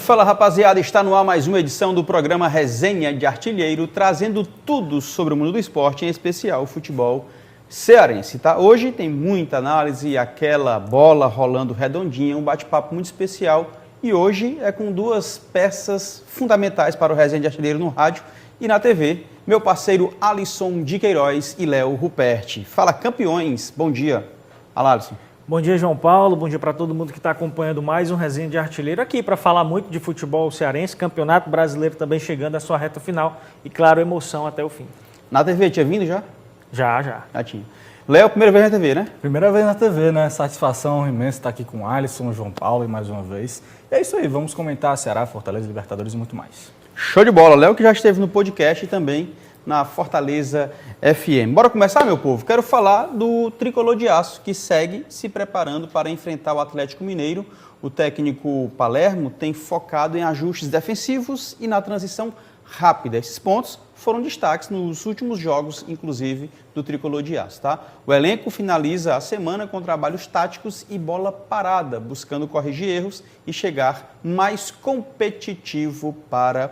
Fala rapaziada, está no ar mais uma edição do programa Resenha de Artilheiro, trazendo tudo sobre o mundo do esporte, em especial o futebol cearense, tá? Hoje tem muita análise, aquela bola rolando redondinha, um bate-papo muito especial e hoje é com duas peças fundamentais para o Resenha de Artilheiro no rádio e na TV, meu parceiro Alisson de Queiroz e Léo Ruperti. Fala campeões, bom dia. Alá, Alisson. Bom dia, João Paulo. Bom dia para todo mundo que está acompanhando mais um Resenha de Artilheiro aqui para falar muito de futebol cearense, Campeonato Brasileiro também chegando à sua reta final e, claro, emoção até o fim. Na TV tinha vindo já? Já. Já tinha. Léo, primeira vez na TV, né? Primeira vez na TV, né? Satisfação imensa estar aqui com o Alisson, João Paulo e mais uma vez. E é isso aí, vamos comentar Ceará, Fortaleza, Libertadores e muito mais. Show de bola. Léo que já esteve no podcast e também na Fortaleza FM. Bora começar, meu povo? Quero falar do Tricolor de Aço, que segue se preparando para enfrentar o Atlético Mineiro. O técnico Palermo tem focado em ajustes defensivos e na transição rápida. Esses pontos foram destaques nos últimos jogos, inclusive, do Tricolor de Aço, tá? O elenco finaliza a semana com trabalhos táticos e bola parada, buscando corrigir erros e chegar mais competitivo para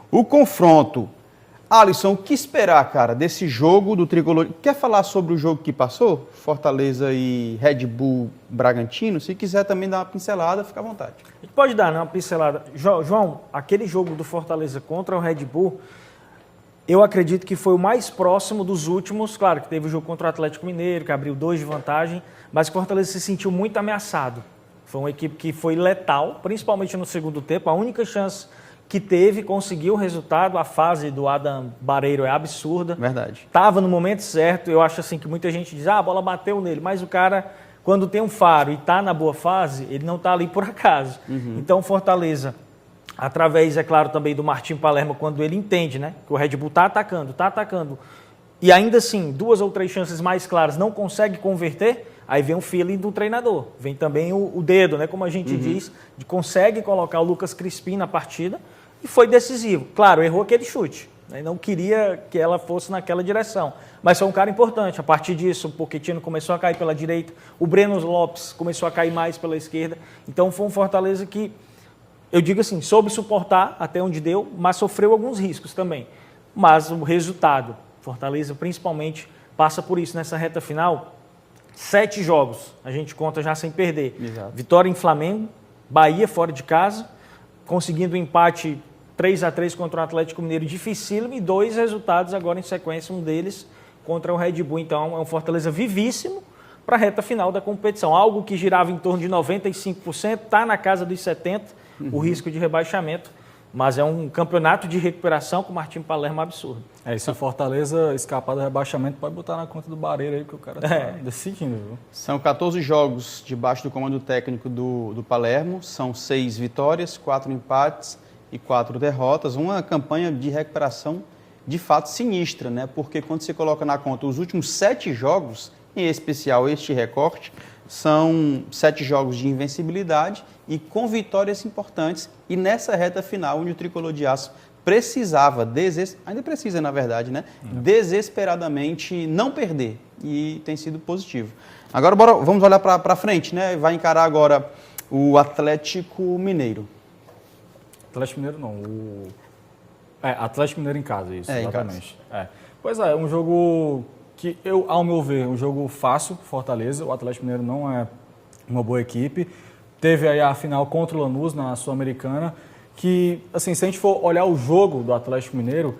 o confronto. Alisson, o que esperar, cara, desse jogo do Tricolor? Quer falar sobre o jogo que passou? Fortaleza e Red Bull Bragantino? Se quiser também dar uma pincelada, fica à vontade. A gente pode dar, né, uma pincelada. João, aquele jogo do Fortaleza contra o Red Bull, eu acredito que foi o mais próximo dos últimos. Claro que teve o jogo contra o Atlético Mineiro, que abriu 2 de vantagem, mas o Fortaleza se sentiu muito ameaçado. Foi uma equipe que foi letal, principalmente no segundo tempo. A única chance que teve, conseguiu o resultado. A fase do Adam Barreiro é absurda. Verdade. Estava no momento certo. Eu acho assim que muita gente diz, a bola bateu nele, mas o cara, quando tem um faro e está na boa fase, ele não está ali por acaso. Então o Fortaleza, através, é claro, também do Martim Palermo, quando ele entende, né, que o Red Bull está atacando, e ainda assim, 2 ou 3 chances mais claras não consegue converter, aí vem o feeling do treinador, vem também o dedo, né, como a gente diz, de consegue colocar o Lucas Crispim na partida, e foi decisivo. Claro, errou aquele chute, né, não queria que ela fosse naquela direção, mas foi um cara importante. A partir disso, o Pochettino começou a cair pela direita, o Breno Lopes começou a cair mais pela esquerda, então foi um Fortaleza que, eu digo assim, soube suportar até onde deu, mas sofreu alguns riscos também. Mas o resultado, Fortaleza principalmente, passa por isso nessa reta final. 7 jogos, a gente conta já sem perder. Exato. Vitória em Flamengo, Bahia fora de casa, conseguindo um empate 3-3 contra o Atlético Mineiro dificílimo e 2 resultados agora em sequência, um deles contra o Red Bull. Então é um Fortaleza vivíssimo para a reta final da competição. Algo que girava em torno de 95%, está na casa dos 70%, o risco de rebaixamento. Mas é um campeonato de recuperação com o Martim Palermo absurdo. E se o Fortaleza escapar do rebaixamento, pode botar na conta do Barreiro aí, que o cara tá decidindo, viu? São 14 jogos debaixo do comando técnico do Palermo, são 6 vitórias, 4 empates e 4 derrotas. Uma campanha de recuperação de fato sinistra, né? Porque quando você coloca na conta os últimos 7 jogos, em especial este recorte, são 7 jogos de invencibilidade e com vitórias importantes. E nessa reta final, onde o Tricolor de Aço precisava, ainda precisa na verdade, né? Desesperadamente não perder. E tem sido positivo. Agora vamos olhar para frente, né? Vai encarar agora o Atlético Mineiro. Atlético Mineiro não, Atlético Mineiro em casa, isso, exatamente. Em casa. Pois é, um jogo que ao meu ver, um jogo fácil, Fortaleza. O Atlético Mineiro não é uma boa equipe. Teve aí a final contra o Lanús na Sul-Americana, que, assim, se a gente for olhar o jogo do Atlético Mineiro,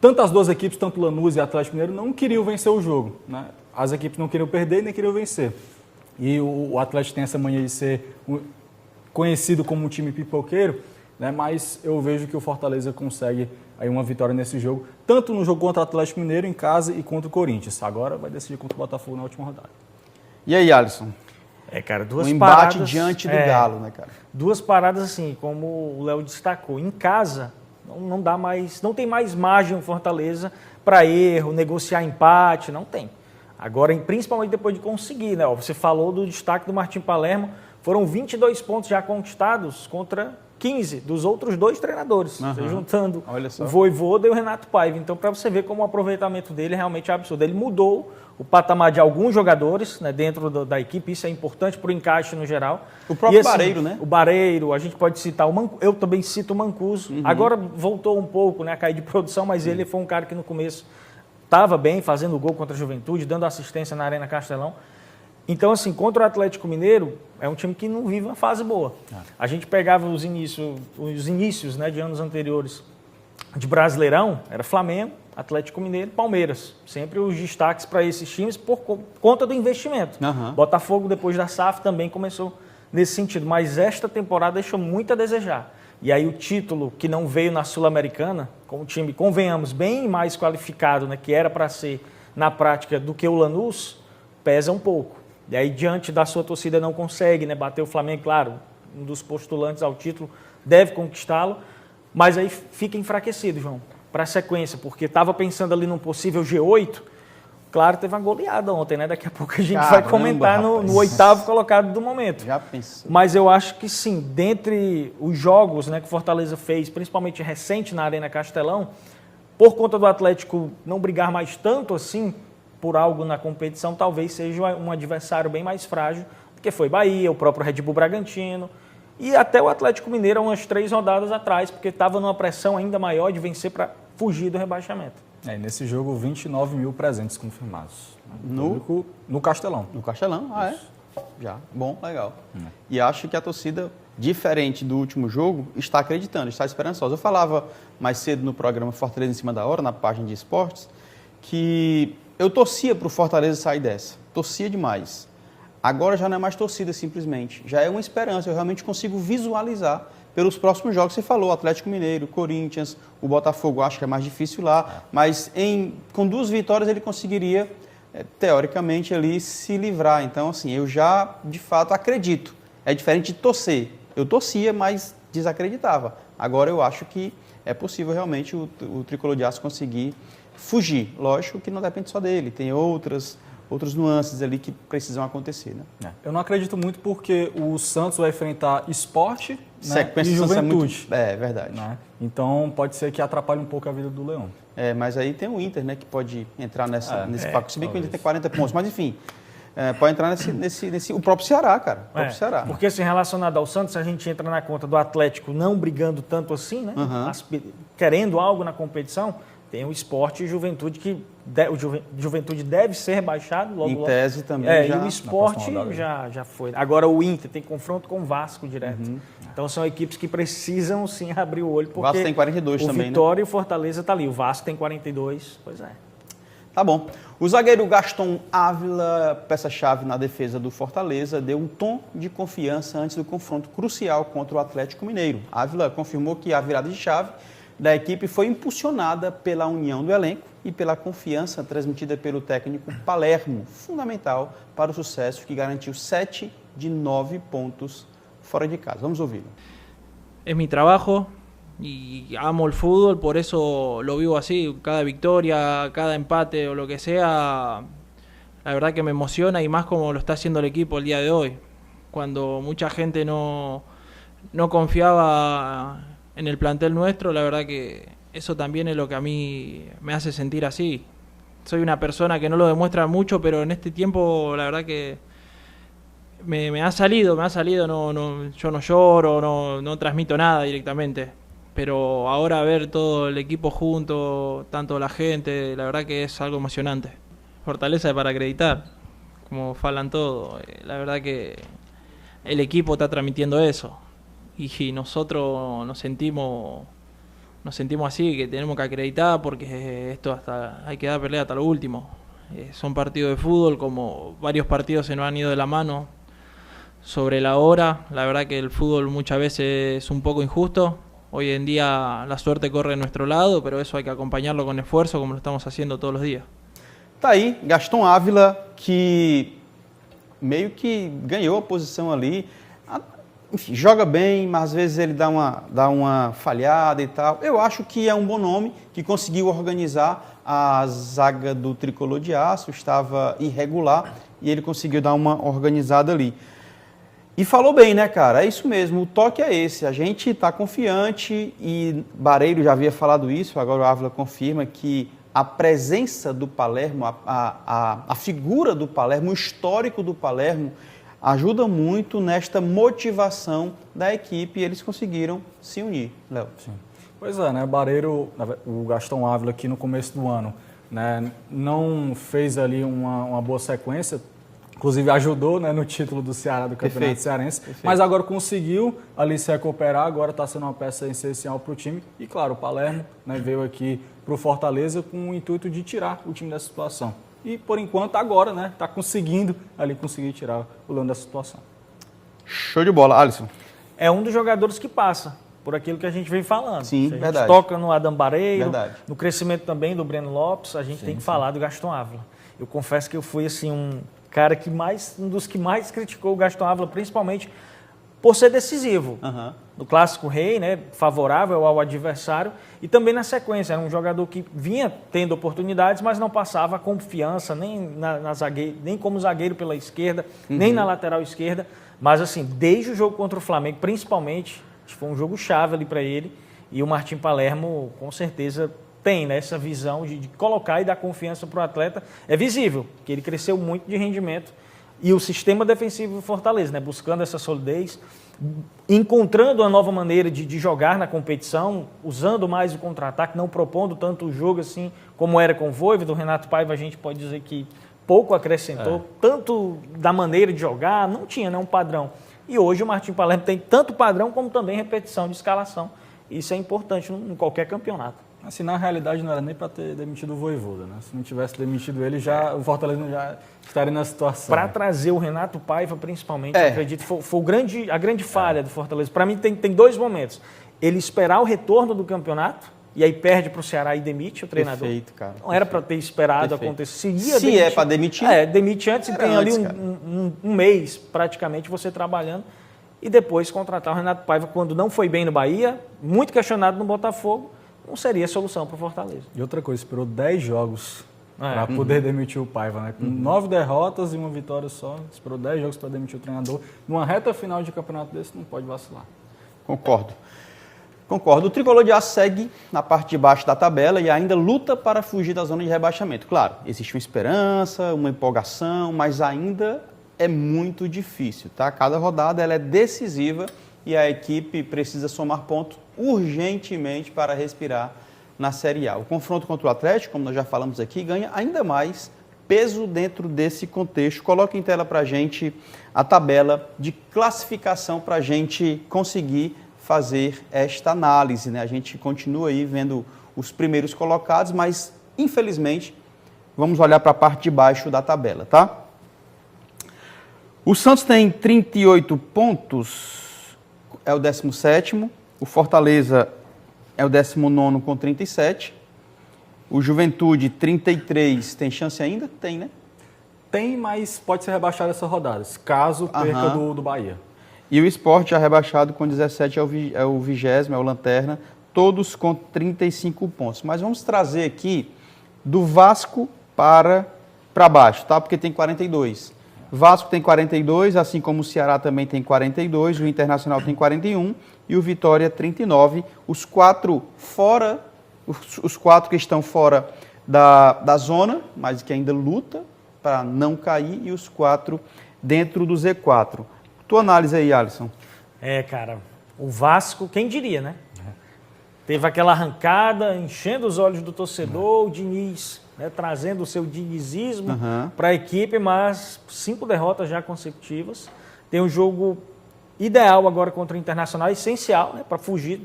tanto as duas equipes, tanto o Lanús e o Atlético Mineiro, não queriam vencer o jogo, né? As equipes não queriam perder nem queriam vencer. E o Atlético tem essa mania de ser conhecido como um time pipoqueiro, né? Mas eu vejo que o Fortaleza consegue aí uma vitória nesse jogo, tanto no jogo contra o Atlético Mineiro em casa e contra o Corinthians. Agora vai decidir contra o Botafogo na última rodada. E aí, Alisson? Cara, duas embate paradas, diante do Galo, né, cara? 2 paradas assim, como o Léo destacou. Em casa, não dá mais, não tem mais margem o Fortaleza para erro, negociar empate, não tem. Agora, principalmente depois de conseguir, né? Você falou do destaque do Martim Palermo, foram 22 pontos já conquistados contra 15 dos outros 2 treinadores, você juntando o Vojvoda e o Renato Paiva. Então, para você ver como o aproveitamento dele realmente é absurdo. Ele mudou o patamar de alguns jogadores, né, dentro da equipe, isso é importante para o encaixe no geral. O próprio assim, Barreiro, né? O Barreiro, a gente pode citar o Mancuso, eu também cito o Mancuso. Agora voltou um pouco, né, a cair de produção, mas ele foi um cara que no começo estava bem, fazendo gol contra a Juventude, dando assistência na Arena Castelão. Então, assim, contra o Atlético Mineiro, é um time que não vive uma fase boa. A gente pegava os inícios, né, de anos anteriores de Brasileirão, era Flamengo, Atlético Mineiro, Palmeiras. Sempre os destaques para esses times por conta do investimento. Botafogo, depois da SAF, também começou nesse sentido. Mas esta temporada deixou muito a desejar. E aí o título que não veio na Sul-Americana, com um time, convenhamos, bem mais qualificado, né, que era para ser na prática do que o Lanús, pesa um pouco. E aí, diante da sua torcida, não consegue, né, bater o Flamengo, claro, um dos postulantes ao título, deve conquistá-lo, mas aí fica enfraquecido, João, para a sequência, porque estava pensando ali num possível G8, claro, teve uma goleada ontem, né? Daqui a pouco a gente vai comentar no 8º colocado do momento. Já pensou. Mas eu acho que sim, dentre os jogos, né, que o Fortaleza fez, principalmente recente na Arena Castelão, por conta do Atlético não brigar mais tanto assim por algo na competição, talvez seja um adversário bem mais frágil, porque foi Bahia, o próprio Red Bull Bragantino, e até o Atlético Mineiro umas 3 rodadas atrás, porque estava numa pressão ainda maior de vencer para fugir do rebaixamento. Nesse jogo, 29 mil presentes confirmados. No Castelão. No Castelão, Já, bom, legal. E acho que a torcida, diferente do último jogo, está acreditando, está esperançosa. Eu falava mais cedo no programa Fortaleza em Cima da Hora, na página de esportes, que eu torcia para o Fortaleza sair dessa. Torcia demais. Agora já não é mais torcida, simplesmente. Já é uma esperança. Eu realmente consigo visualizar pelos próximos jogos. Você falou, Atlético Mineiro, Corinthians, o Botafogo, acho que é mais difícil lá. Mas com 2 vitórias ele conseguiria, teoricamente, ali se livrar. Então, assim, eu já, de fato, acredito. É diferente de torcer. Eu torcia, mas desacreditava. Agora eu acho que é possível realmente o Tricolor de Aço conseguir fugir. Lógico que não depende só dele, tem outros nuances ali que precisam acontecer, né? Eu não acredito muito porque o Santos vai enfrentar Sport, né, e Juventude. É verdade. Né? Então pode ser que atrapalhe um pouco a vida do Leão. Mas aí tem o Inter, né, que pode entrar nesse pacote. Se bem que o Inter tem 40 pontos, mas enfim, pode entrar nesse o próprio Ceará, cara. O próprio Ceará. Porque assim, relacionado ao Santos, a gente entra na conta do Atlético não brigando tanto assim, né? Querendo algo na competição. Tem o Sport e o Juventude, que o Juventude deve ser rebaixado logo. Em tese também já. E o Sport já foi. Agora o Inter tem confronto com o Vasco direto. Então são equipes que precisam sim abrir o olho. Porque o Vasco tem 42 também, né? O Vitória e o Fortaleza tá ali. O Vasco tem 42, pois é. Tá bom. O zagueiro Gaston Ávila, peça-chave na defesa do Fortaleza, deu um tom de confiança antes do confronto crucial contra o Atlético Mineiro. Ávila confirmou que a virada de chave da equipe foi impulsionada pela união do elenco e pela confiança transmitida pelo técnico Palermo, fundamental para o sucesso que garantiu 7 de 9 pontos fora de casa. Vamos ouvi-lo. Es mi trabajo y amo el fútbol, por eso lo vivo así. Cada victoria, cada empate o lo que sea, la verdad que me emociona y más como lo está haciendo el equipo el día de hoy. Cuando mucha gente no confiaba en el plantel nuestro, la verdad que eso también es lo que a mí me hace sentir así. Soy una persona que no lo demuestra mucho, pero en este tiempo la verdad que me ha salido, yo no lloro, no transmito nada directamente. Pero ahora ver todo el equipo junto, tanto la gente, la verdad que es algo emocionante. Fortaleza es para acreditar, como falan todo. La verdad que el equipo está transmitiendo eso. Y nosotros nos sentimos así, que tenemos que acreditar porque esto hay que dar pelea hasta lo último. Son partidos de fútbol, como varios partidos se nos han ido de la mano sobre la hora. La verdad que el fútbol muchas veces es un poco injusto. Hoy en día la suerte corre a nuestro lado, pero eso hay que acompañarlo con esfuerzo, como lo estamos haciendo todos los días. Tá aí, Gaston Ávila, que meio que ganhou a posição ali. Enfim, joga bem, mas às vezes ele dá uma falhada e tal. Eu acho que é um bom nome, que conseguiu organizar a zaga do Tricolor de Aço, estava irregular e ele conseguiu dar uma organizada ali. E falou bem, né, cara? É isso mesmo, o toque é esse. A gente está confiante e Barreiro já havia falado isso, agora o Ávila confirma que a presença do Palermo, a figura do Palermo, o histórico do Palermo, ajuda muito nesta motivação da equipe e eles conseguiram se unir, Léo. Sim. Pois é, né? Barreiro, o Gastão Ávila aqui no começo do ano, né, não fez ali uma boa sequência, inclusive ajudou, né, no título do Ceará, do Campeonato Cearense, mas agora conseguiu ali se recuperar, agora está sendo uma peça essencial para o time. E claro, o Palermo, né, veio aqui para o Fortaleza com o intuito de tirar o time dessa situação. E por enquanto agora, né, está conseguindo ali conseguir tirar o Leão dessa situação. Show de bola, Alisson. É um dos jogadores que passa por aquilo que a gente vem falando. Sim, Se a gente verdade. toca no Adam Barreiro, Verdade. no crescimento também do Breno Lopes, a gente tem que falar do Gastão Ávila. Eu confesso que eu fui assim um cara um dos que mais criticou o Gastão Ávila, principalmente por ser decisivo. No Clássico Rei, né, favorável ao adversário, e também na sequência. Era um jogador que vinha tendo oportunidades, mas não passava confiança nem nem como zagueiro pela esquerda, nem na lateral esquerda. Mas assim, desde o jogo contra o Flamengo, principalmente, acho que foi um jogo chave ali para ele, e o Martim Palermo com certeza tem, né, essa visão de colocar e dar confiança para o atleta. É visível que ele cresceu muito de rendimento. E o sistema defensivo do Fortaleza, né, buscando essa solidez, encontrando uma nova maneira de jogar na competição, usando mais o contra-ataque, não propondo tanto o jogo assim como era com o Vojvoda. O Renato Paiva, a gente pode dizer que pouco acrescentou, tanto da maneira de jogar, não tinha, né, um padrão. E hoje o Martim Palermo tem tanto padrão como também repetição de escalação. Isso é importante em qualquer campeonato. Assim, na realidade não era nem para ter demitido o Vojvoda, né? Se não tivesse demitido ele, o Fortaleza já estaria na situação. Para trazer o Renato Paiva, principalmente, eu acredito, foi a grande falha do Fortaleza. Para mim, tem dois momentos. Ele esperar o retorno do campeonato, e aí perde para o Ceará e demite o treinador. Perfeito, cara. Não era para ter esperado acontecer. Se é para demitir... demite antes e tem ali um mês, praticamente, você trabalhando. E depois contratar o Renato Paiva, quando não foi bem no Bahia, muito questionado no Botafogo, não seria solução para o Fortaleza. E outra coisa, esperou 10 jogos para poder demitir o Paiva, né? Com 9 derrotas e uma vitória só, esperou 10 jogos para demitir o treinador. Numa reta final de campeonato desse, não pode vacilar. Concordo. O Tricolor de Aço segue na parte de baixo da tabela e ainda luta para fugir da zona de rebaixamento. Claro, existe uma esperança, uma empolgação, mas ainda é muito difícil, tá? Cada rodada ela é decisiva e a equipe precisa somar pontos urgentemente para respirar na Série A. O confronto contra o Atlético, como nós já falamos aqui, ganha ainda mais peso dentro desse contexto. Coloca em tela para a gente a tabela de classificação para a gente conseguir fazer esta análise, né? A gente continua aí vendo os primeiros colocados, mas infelizmente vamos olhar para a parte de baixo da tabela, tá? O Santos tem 38 pontos, é o 17º. O Fortaleza é o 19º com 37. O Juventude, 33. Tem chance ainda? Tem, né? Tem, mas pode ser rebaixado essa rodada, caso perca do Bahia. E o Sport já rebaixado com 17, é o 20º, é o Lanterna, todos com 35 pontos. Mas vamos trazer aqui do Vasco para baixo, tá? Porque tem 42. Vasco tem 42, assim como o Ceará também tem 42, o Internacional tem 41 e o Vitória 39. Os quatro que estão fora da zona, mas que ainda luta para não cair, e os 4 dentro do Z4. Tua análise aí, Alisson. Cara, o Vasco, quem diria, né? Teve aquela arrancada, enchendo os olhos do torcedor, o Diniz, né, trazendo o seu dinizismo para a equipe, mas 5 derrotas já consecutivas. Tem um jogo ideal agora contra o Internacional, essencial, né, para fugir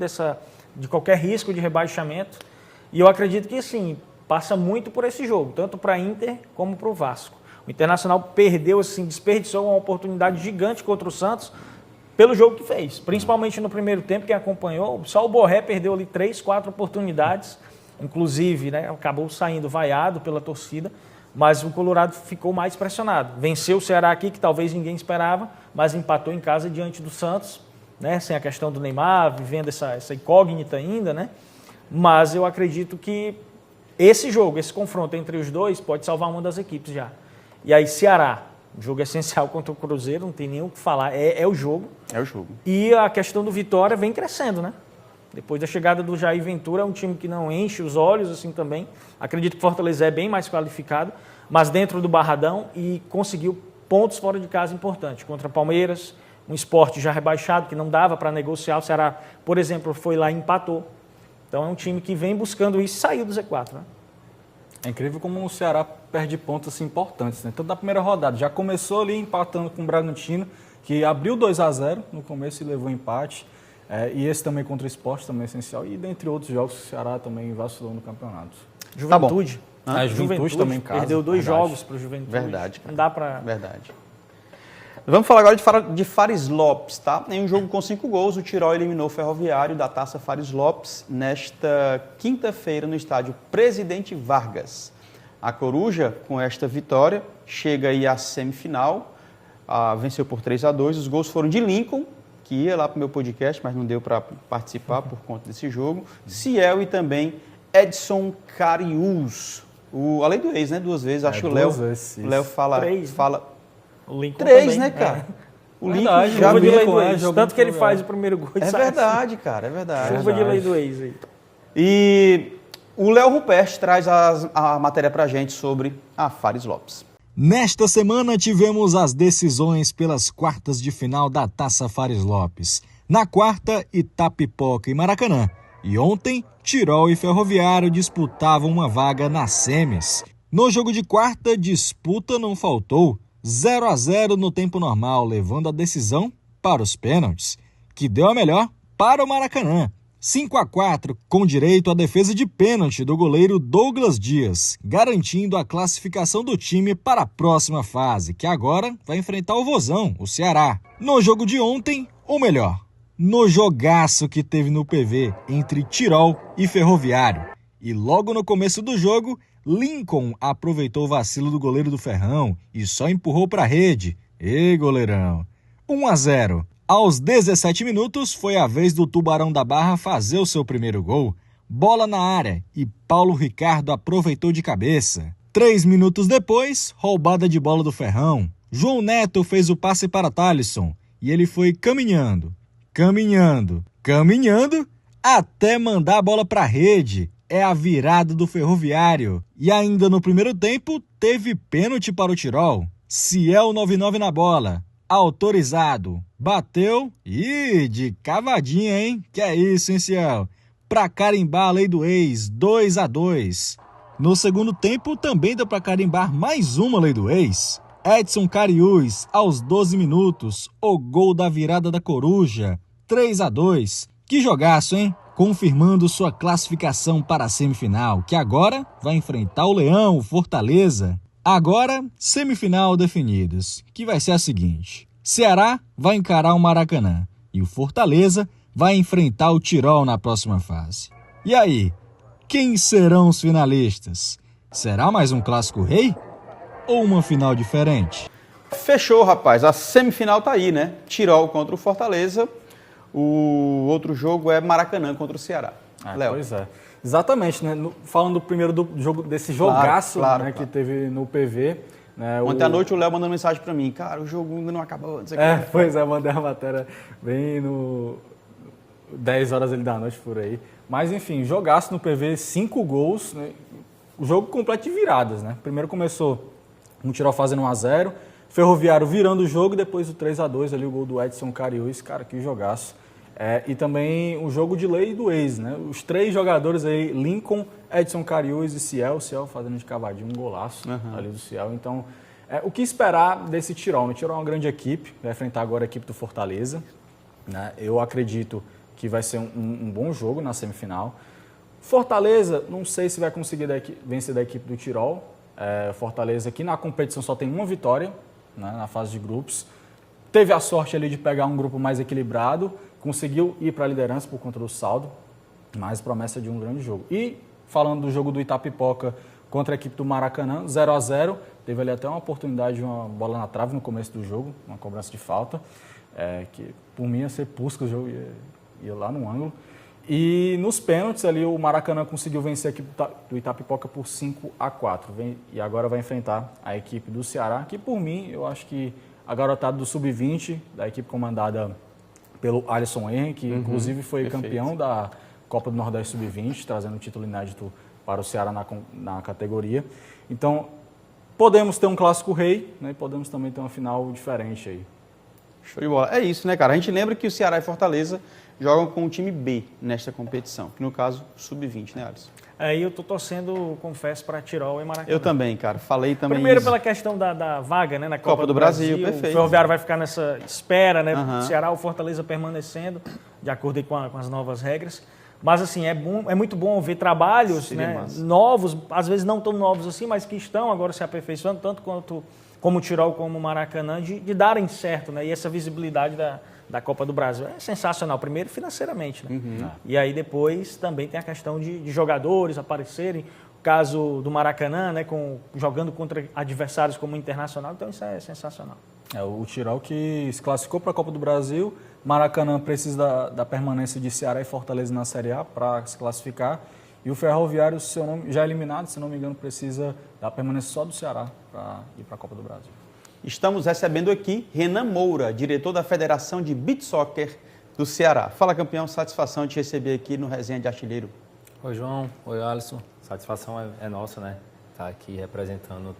de qualquer risco de rebaixamento. E eu acredito que, sim, passa muito por esse jogo, tanto para a Inter como para o Vasco. O Internacional perdeu, assim, desperdiçou uma oportunidade gigante contra o Santos pelo jogo que fez, principalmente no primeiro tempo. Quem acompanhou, só o Borré perdeu ali 3, 4 oportunidades, inclusive, né, acabou saindo vaiado pela torcida, mas o Colorado ficou mais pressionado. Venceu o Ceará aqui, que talvez ninguém esperava, mas empatou em casa diante do Santos, né, sem a questão do Neymar, vivendo essa incógnita ainda, né? Mas eu acredito que esse jogo, esse confronto entre os dois, pode salvar uma das equipes já. E aí Ceará, Um jogo essencial contra o Cruzeiro, não tem nem o que falar, é o jogo. É o jogo. E a questão do Vitória vem crescendo, né? Depois da chegada do Jair Ventura, é um time que não enche os olhos assim também. Acredito que o Fortaleza é bem mais qualificado, mas dentro do Barradão e conseguiu pontos fora de casa importantes. Contra Palmeiras, um Sport já rebaixado, que não dava para negociar. O Ceará, por exemplo, foi lá e empatou. Então é um time que vem buscando isso e saiu do Z4, né? É incrível como o Ceará perde pontos assim, importantes, né? Tanto na primeira rodada, já começou ali empatando com o Bragantino, que abriu 2-0 no começo e levou empate. E esse também contra o Sport, também é essencial. E dentre outros jogos, o Ceará também vacilou no campeonato. Juventude. A Juventude também em casa. Perdeu 2 Verdade. jogos para o Juventude. Verdade, cara. Não dá para... Verdade. Vamos falar agora de Fares Lopes, tá? Em um jogo com 5 gols, o Tirol eliminou o Ferroviário da Taça Fares Lopes nesta quinta-feira no estádio Presidente Vargas. A Coruja, com esta vitória, chega aí à semifinal, venceu por 3-2. Os gols foram de Lincoln, que ia lá para o meu podcast, mas não deu para participar por conta desse jogo. Ciel e também Edson Cariús. Além do ex, né? 2 vezes. Acho que o Léo fala... 3, fala O Lincoln 3, também, né, cara? O Lincoln Verdade, já Chuva de veio lei com do ela, ex. jogou Tanto que ele com faz ela. o primeiro gol e É sai verdade, cara, é verdade. Chuva de lei do ex aí. E o Léo Rupert traz a matéria pra gente sobre a Fares Lopes. Nesta semana tivemos as decisões pelas quartas de final da Taça Fares Lopes. Na quarta, Itapipoca e Maracanã. E ontem, Tirol e Ferroviário disputavam uma vaga nas semis. No jogo de quarta, disputa não faltou. 0-0 no tempo normal, levando a decisão para os pênaltis, que deu a melhor para o Maracanã. 5-4, com direito à defesa de pênalti do goleiro Douglas Dias, garantindo a classificação do time para a próxima fase, que agora vai enfrentar o Vozão, o Ceará. No jogo de ontem, ou melhor, no jogaço que teve no PV entre Tirol e Ferroviário. E logo no começo do jogo, Lincoln aproveitou o vacilo do goleiro do Ferrão e só empurrou para a rede. Ê, goleirão! 1-0. Aos 17 minutos, foi a vez do Tubarão da Barra fazer o seu primeiro gol. Bola na área e Paulo Ricardo aproveitou de cabeça. 3 minutos depois, roubada de bola do Ferrão. João Neto fez o passe para Thalisson e ele foi caminhando, até mandar a bola para a rede. É a virada do Ferroviário. E ainda no primeiro tempo, teve pênalti para o Tirol. Ciel 99 na bola. Autorizado. Bateu e de cavadinha, hein? Que é isso, hein, Ciel? Pra carimbar a lei do ex, 2-2. No segundo tempo, também deu pra carimbar mais uma lei do ex. Edson Cariús, aos 12 minutos, o gol da virada da Coruja, 3-2. Que jogaço, hein? Confirmando sua classificação para a semifinal, que agora vai enfrentar o Leão, o Fortaleza. Agora, semifinal definidas, que vai ser a seguinte: Ceará vai encarar o Maracanã e o Fortaleza vai enfrentar o Tirol na próxima fase. E aí, quem serão os finalistas? Será mais um clássico rei ou uma final diferente? Fechou, rapaz. A semifinal tá aí, né? Tirol contra o Fortaleza. O outro jogo é Maracanã contra o Ceará. Léo. Pois é. Exatamente, né? Falando primeiro do jogo, desse jogaço claro. Que teve no PV. Né? Ontem à noite o Léo mandou mensagem pra mim. Cara, o jogo ainda não acabou. Não sei o que. Pois é, eu mandei a matéria bem no 10 horas da noite por aí. Mas enfim, jogaço no PV, 5 gols. Né? O jogo completo de viradas, né? Primeiro começou um Tirol fazendo 1-0, Ferroviário virando o jogo, e depois o 3-2 ali, o gol do Edson Cariús. Cara, que jogaço. E também o jogo de lei do ex, né? Os 3 jogadores aí, Lincoln, Edson Cariús e Ciel. Ciel fazendo de cavadinho, um golaço ali do Ciel. Então, o que esperar desse Tirol? O Tirol é uma grande equipe, vai enfrentar agora a equipe do Fortaleza. Né? Eu acredito que vai ser um bom jogo na semifinal. Fortaleza, não sei se vai conseguir vencer da equipe do Tirol. Fortaleza, que na competição só tem uma vitória, né, na fase de grupos. Teve a sorte ali de pegar um grupo mais equilibrado, conseguiu ir para a liderança por conta do saldo, mas promessa de um grande jogo. E falando do jogo do Itapipoca contra a equipe do Maracanã, 0-0, teve ali até uma oportunidade de uma bola na trave no começo do jogo, uma cobrança de falta, que por mim ia ser Puskas, o jogo ia lá no ângulo. E nos pênaltis ali o Maracanã conseguiu vencer a equipe do Itapipoca por 5-4. E agora vai enfrentar a equipe do Ceará, que por mim, eu acho que a garotada do Sub-20, da equipe comandada pelo Alisson Henry, que inclusive foi campeão da Copa do Nordeste Sub-20, trazendo um título inédito para o Ceará na categoria. Então, podemos ter um clássico rei, né, e podemos também ter uma final diferente aí. Show de bola. É isso, né, cara? A gente lembra que o Ceará e Fortaleza jogam com o time B nesta competição, que no caso, Sub-20, né, Alisson? Aí eu tô torcendo, confesso, para Tirol e Maracanã. Eu também, cara. Falei também Primeiro isso. pela questão da vaga, né, na Copa do Brasil, perfeito. O Ferroviário vai ficar nessa espera, né, Aham. o Ceará ou Fortaleza permanecendo, de acordo aí com as novas regras. Mas, assim, é muito bom ver trabalhos, Seria né, massa. novos, às vezes não tão novos assim, mas que estão agora se aperfeiçoando, tanto como o Tirol como o Maracanã, de darem certo, né, e essa visibilidade da Copa do Brasil é sensacional. Primeiro, financeiramente, né? E aí depois também tem a questão de jogadores aparecerem. O caso do Maracanã, né, jogando contra adversários como o Internacional, então isso é sensacional. É o Tirol que se classificou para a Copa do Brasil. Maracanã precisa da permanência de Ceará e Fortaleza na Série A para se classificar. E o Ferroviário, já eliminado, se não me engano, precisa da permanência só do Ceará para ir para a Copa do Brasil. Estamos recebendo aqui Renan Moura, diretor da Federação de Beach Soccer do Ceará. Fala, campeão, satisfação de te receber aqui no Resenha de Artilheiro. Oi, João. Oi, Alisson. Satisfação é nossa, né? Estar aqui representando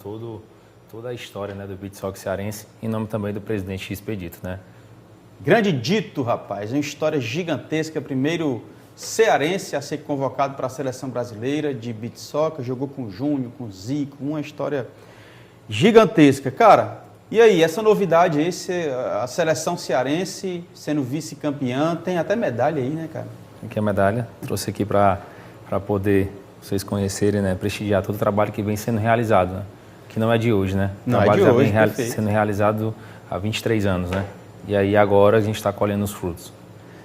toda a história, né, do beach soccer cearense, em nome também do presidente Expedito, né? Grande Dito, rapaz, uma história gigantesca, primeiro cearense a ser convocado para a seleção brasileira de beach soccer, jogou com o Júnior, com o Zico, uma história gigantesca. Cara, e aí, essa novidade aí, a seleção cearense sendo vice-campeã, tem até medalha aí, né, cara? Aqui a medalha, trouxe aqui para poder vocês conhecerem, né, prestigiar todo o trabalho que vem sendo realizado, né? Que não é de hoje, né? O Não é trabalho de já hoje, vem perfeito. sendo realizado há 23 anos, né? E aí agora a gente está colhendo os frutos.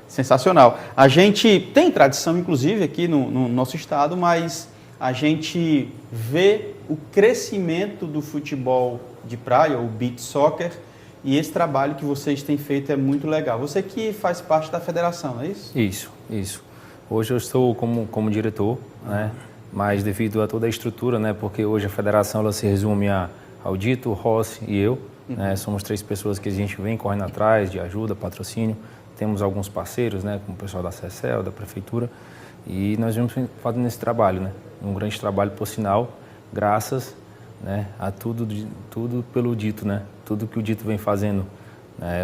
Sensacional. A gente tem tradição, inclusive, aqui no nosso estado, mas a gente vê o crescimento do futebol de praia, o beach soccer, e esse trabalho que vocês têm feito é muito legal. Você que faz parte da federação, não é isso? Isso. Hoje eu estou como diretor, né? Mas devido a toda a estrutura, né? Porque hoje a federação ela se resume ao Dito, Rossi e eu. Né? Somos 3 pessoas que a gente vem correndo atrás de ajuda, patrocínio. Temos alguns parceiros, né? Como o pessoal da CECEL, da prefeitura. E nós vamos fazendo esse trabalho, né? Um grande trabalho, por sinal, graças, né, a tudo pelo Dito, né? Tudo que o Dito vem fazendo.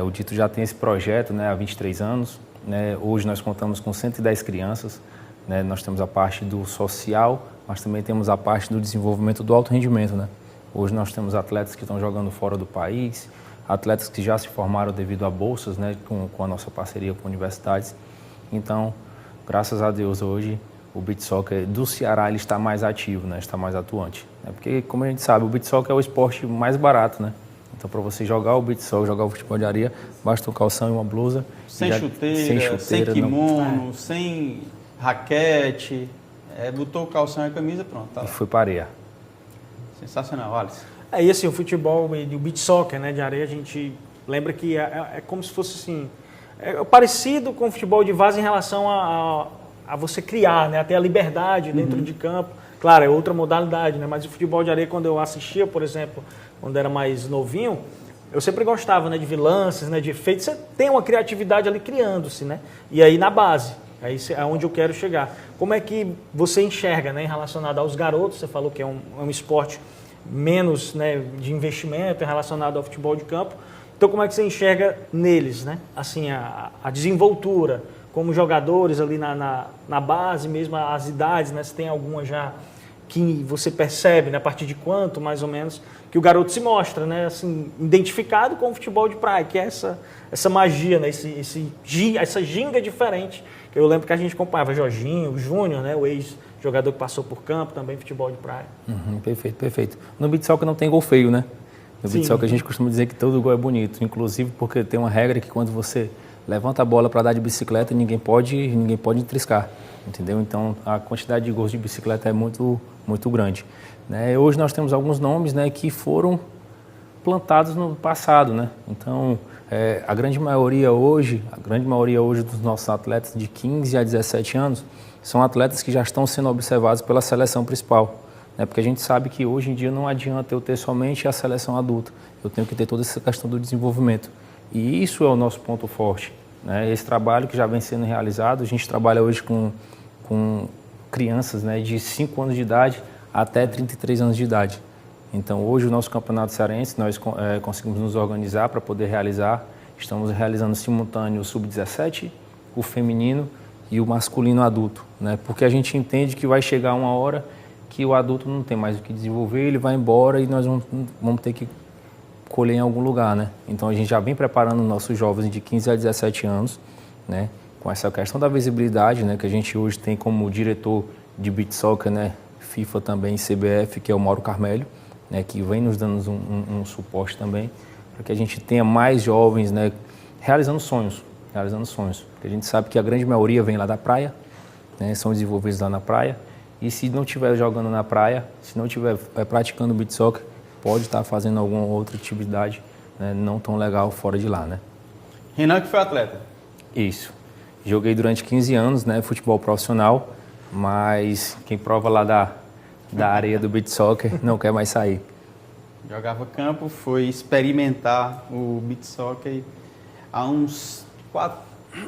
O Dito já tem esse projeto, né, há 23 anos. Né? Hoje nós contamos com 110 crianças. Né? Nós temos a parte do social, mas também temos a parte do desenvolvimento do alto rendimento. Né? Hoje nós temos atletas que estão jogando fora do país, atletas que já se formaram devido a bolsas, né, com a nossa parceria com universidades. Então, graças a Deus, hoje o beach soccer do Ceará ele está mais ativo, né, está mais atuante. Né? Porque, como a gente sabe, o beach soccer é o esporte mais barato. Né? Então, para você jogar o beach soccer, jogar o futebol de areia, basta um calção e uma blusa. Sem chuteira, sem kimono, sem raquete, botou o calção e a camisa, pronto. Tá E lá. foi para areia. Sensacional, Alisson. E assim, o futebol e o beach soccer, né, de areia, a gente lembra que é como se fosse assim, parecido com o futebol de vaza em relação a você criar, né, a ter a liberdade dentro de campo. Claro, é outra modalidade, né, mas o futebol de areia, quando eu assistia, por exemplo, quando era mais novinho, eu sempre gostava, né, de ver lances, né, de efeitos. Você tem uma criatividade ali criando-se, né, e aí na base. Aí é onde eu quero chegar. Como é que você enxerga, né, relacionado aos garotos? Você falou que é um esporte menos, né, de investimento relacionado ao futebol de campo. Então, como é que você enxerga neles, né? Assim, a desenvoltura, como jogadores ali na base, mesmo as idades, né? Se tem alguma já que você percebe, né, a partir de quanto, mais ou menos, que o garoto se mostra, né, assim, identificado com o futebol de praia, que é essa magia, né, essa ginga diferente. Eu lembro que a gente acompanhava Jorginho, o Júnior, né, o ex-jogador que passou por campo, também futebol de praia. Perfeito. No beach soccer não tem gol feio, né? No beach Sim. soccer a gente costuma dizer que todo gol é bonito, inclusive porque tem uma regra que quando você levanta a bola para dar de bicicleta, ninguém pode triscar, entendeu? Então a quantidade de gols de bicicleta é muito grande. Né? Hoje nós temos alguns nomes, né, que foram implantados no passado, né? Então, a grande maioria hoje dos nossos atletas de 15 a 17 anos são atletas que já estão sendo observados pela seleção principal, né? Porque a gente sabe que hoje em dia não adianta eu ter somente a seleção adulta, eu tenho que ter toda essa questão do desenvolvimento. E isso é o nosso ponto forte, né? Esse trabalho que já vem sendo realizado, a gente trabalha hoje com crianças, né, de 5 anos de idade até 33 anos de idade. Então, hoje o nosso campeonato cearense, nós conseguimos nos organizar para poder realizar. Estamos realizando simultâneo o sub-17, o feminino e o masculino adulto, né? Porque a gente entende que vai chegar uma hora que o adulto não tem mais o que desenvolver, ele vai embora e nós vamos ter que colher em algum lugar, né? Então, a gente já vem preparando nossos jovens de 15 a 17 anos, né? Com essa questão da visibilidade, né? Que a gente hoje tem como diretor de beach soccer, né? FIFA também, CBF, que é o Mauro Carmelho, né, que vem nos dando um suporte também, para que a gente tenha mais jovens, né, realizando sonhos, porque a gente sabe que a grande maioria vem lá da praia, né, são desenvolvidos lá na praia, e se não estiver jogando na praia, se não estiver praticando beach soccer, pode estar fazendo alguma outra atividade, né, não tão legal fora de lá, né. Renan que foi atleta. Isso. Joguei durante 15 anos, né, futebol profissional, mas quem prova lá da areia do beach soccer não quer mais sair. Jogava campo, foi experimentar o beach soccer há uns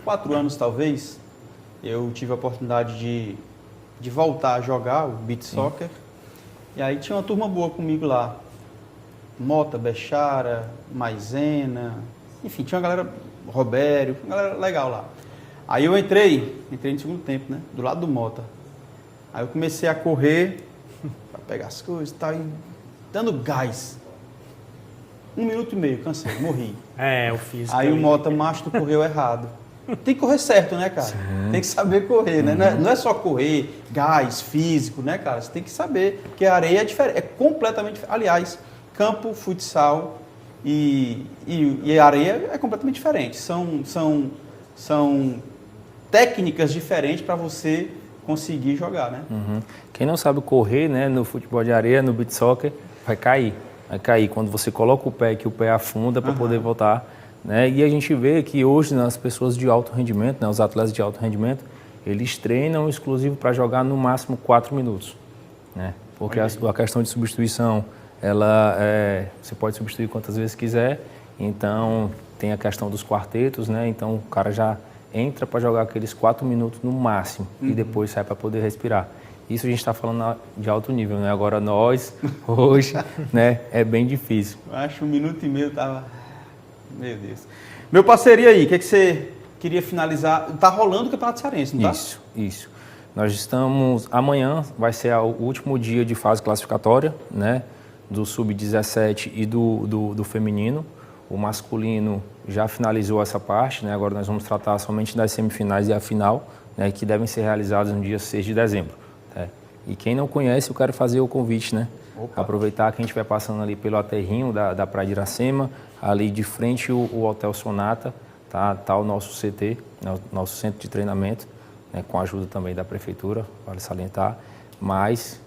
4 anos talvez. Eu tive a oportunidade de voltar a jogar o beach soccer. E aí tinha uma turma boa comigo lá. Mota, Bechara, Maisena, enfim, tinha uma galera, Robério, uma galera legal lá. Aí eu entrei no segundo tempo, né, do lado do Mota. Aí eu comecei a correr para pegar as coisas e tal, e dando gás. 1 minuto e meio, cansei, morri. O físico. Aí o Mota, macho, tu correu errado. Tem que correr certo, né, cara? Sim. Tem que saber correr, né? Não é só correr, gás, físico, né, cara? Você tem que saber, porque a areia é diferente, é completamente diferente. Aliás, campo, futsal e a areia é completamente diferente. São técnicas diferentes para você conseguir jogar, né? Uhum. Quem não sabe correr, né, no futebol de areia, no beach soccer, vai cair. Quando você coloca o pé, que o pé afunda para poder voltar, né? E a gente vê que hoje nas pessoas de alto rendimento, né, os atletas de alto rendimento, eles treinam exclusivo para jogar no máximo 4 minutos, né? Porque a questão de substituição, você pode substituir quantas vezes quiser. Então tem a questão dos quartetos, né? Então o cara já entra para jogar aqueles 4 minutos no máximo e depois sai para poder respirar. Isso a gente está falando de alto nível, né? Agora nós, hoje, né, é bem difícil. Eu acho 1 minuto e meio tava... Meu Deus. Meu parceiro, e aí? O que você queria finalizar? Tá rolando o Campeonato Cearense, não tá? Isso. Nós estamos... Amanhã vai ser o último dia de fase classificatória, né? Do Sub-17 e do feminino. O masculino já finalizou essa parte, né? Agora nós vamos tratar somente das semifinais e a final, né? Que devem ser realizadas no dia 6 de dezembro. Né? E quem não conhece, eu quero fazer o convite, né? Opa. Aproveitar que a gente vai passando ali pelo aterrinho da Praia de Iracema, ali de frente o Hotel Sonata, tá o nosso CT, nosso centro de treinamento, né? Com a ajuda também da Prefeitura, vale salientar. Mas,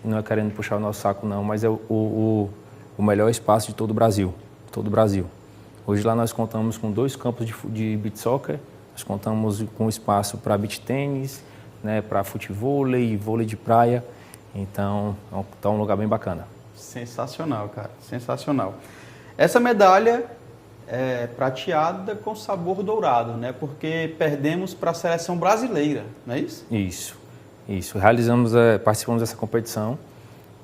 não é querendo puxar o nosso saco não, mas é o melhor espaço de todo o Brasil. Hoje lá nós contamos com 2 campos de beach soccer, nós contamos com espaço para beach tênis, né, para futevôlei, vôlei de praia, então tá um lugar bem bacana. Sensacional, cara, sensacional. Essa medalha é prateada com sabor dourado, né, porque perdemos para a seleção brasileira, não é isso? Isso. Participamos dessa competição,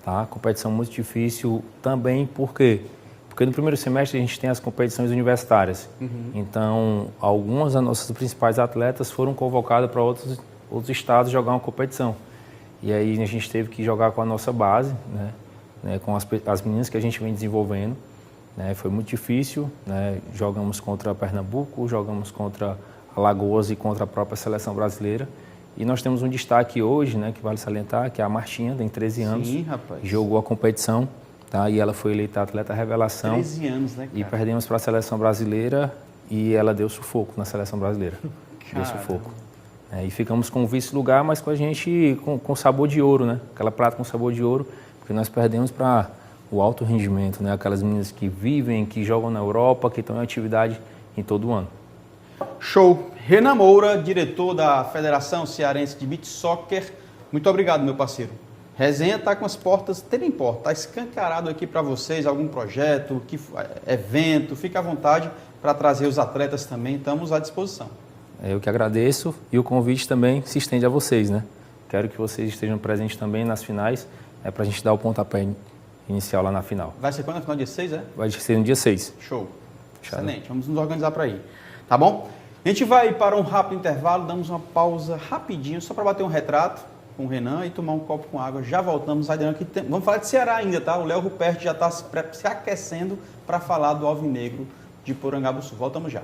tá? Competição muito difícil também, por quê? Porque no primeiro semestre a gente tem as competições universitárias. Então, algumas das nossas principais atletas foram convocadas para outros estados jogar uma competição. E aí a gente teve que jogar com a nossa base, né, com as meninas que a gente vem desenvolvendo. Né, foi muito difícil, né, jogamos contra Pernambuco, jogamos contra Alagoas e contra a própria seleção brasileira. E nós temos um destaque hoje, né, que vale salientar, que é a Martinha, tem 13 anos. Sim, rapaz. Jogou a competição. Tá? E ela foi eleita atleta revelação. 13 anos, né, cara? E perdemos para a seleção brasileira e ela deu sufoco na seleção brasileira. Deu sufoco. E ficamos com o vice-lugar, mas com a gente com sabor de ouro, né? Aquela prata com sabor de ouro, porque nós perdemos para o alto rendimento, né? Aquelas meninas que vivem, que jogam na Europa, que estão em atividade em todo o ano. Show. Renan Moura, diretor da Federação Cearense de Beach Soccer. Muito obrigado, meu parceiro. Resenha está com as portas, tem porta, está escancarado aqui para vocês, algum projeto, evento, fica à vontade para trazer os atletas também, estamos à disposição. Eu que agradeço e o convite também se estende a vocês, né? Quero que vocês estejam presentes também nas finais, para a gente dar o pontapé inicial lá na final. Vai ser quando? Na final dia 6, é? Vai ser no dia 6. Show. Excelente, vamos nos organizar para ir. Tá bom? A gente vai para um rápido intervalo, damos uma pausa rapidinho, só para bater um retrato com o Renan e tomar um copo com água. Já voltamos, vamos falar de Ceará ainda, tá? O Léo Ruperto já está se aquecendo para falar do Alvinegro de Porangabuçu. Voltamos já.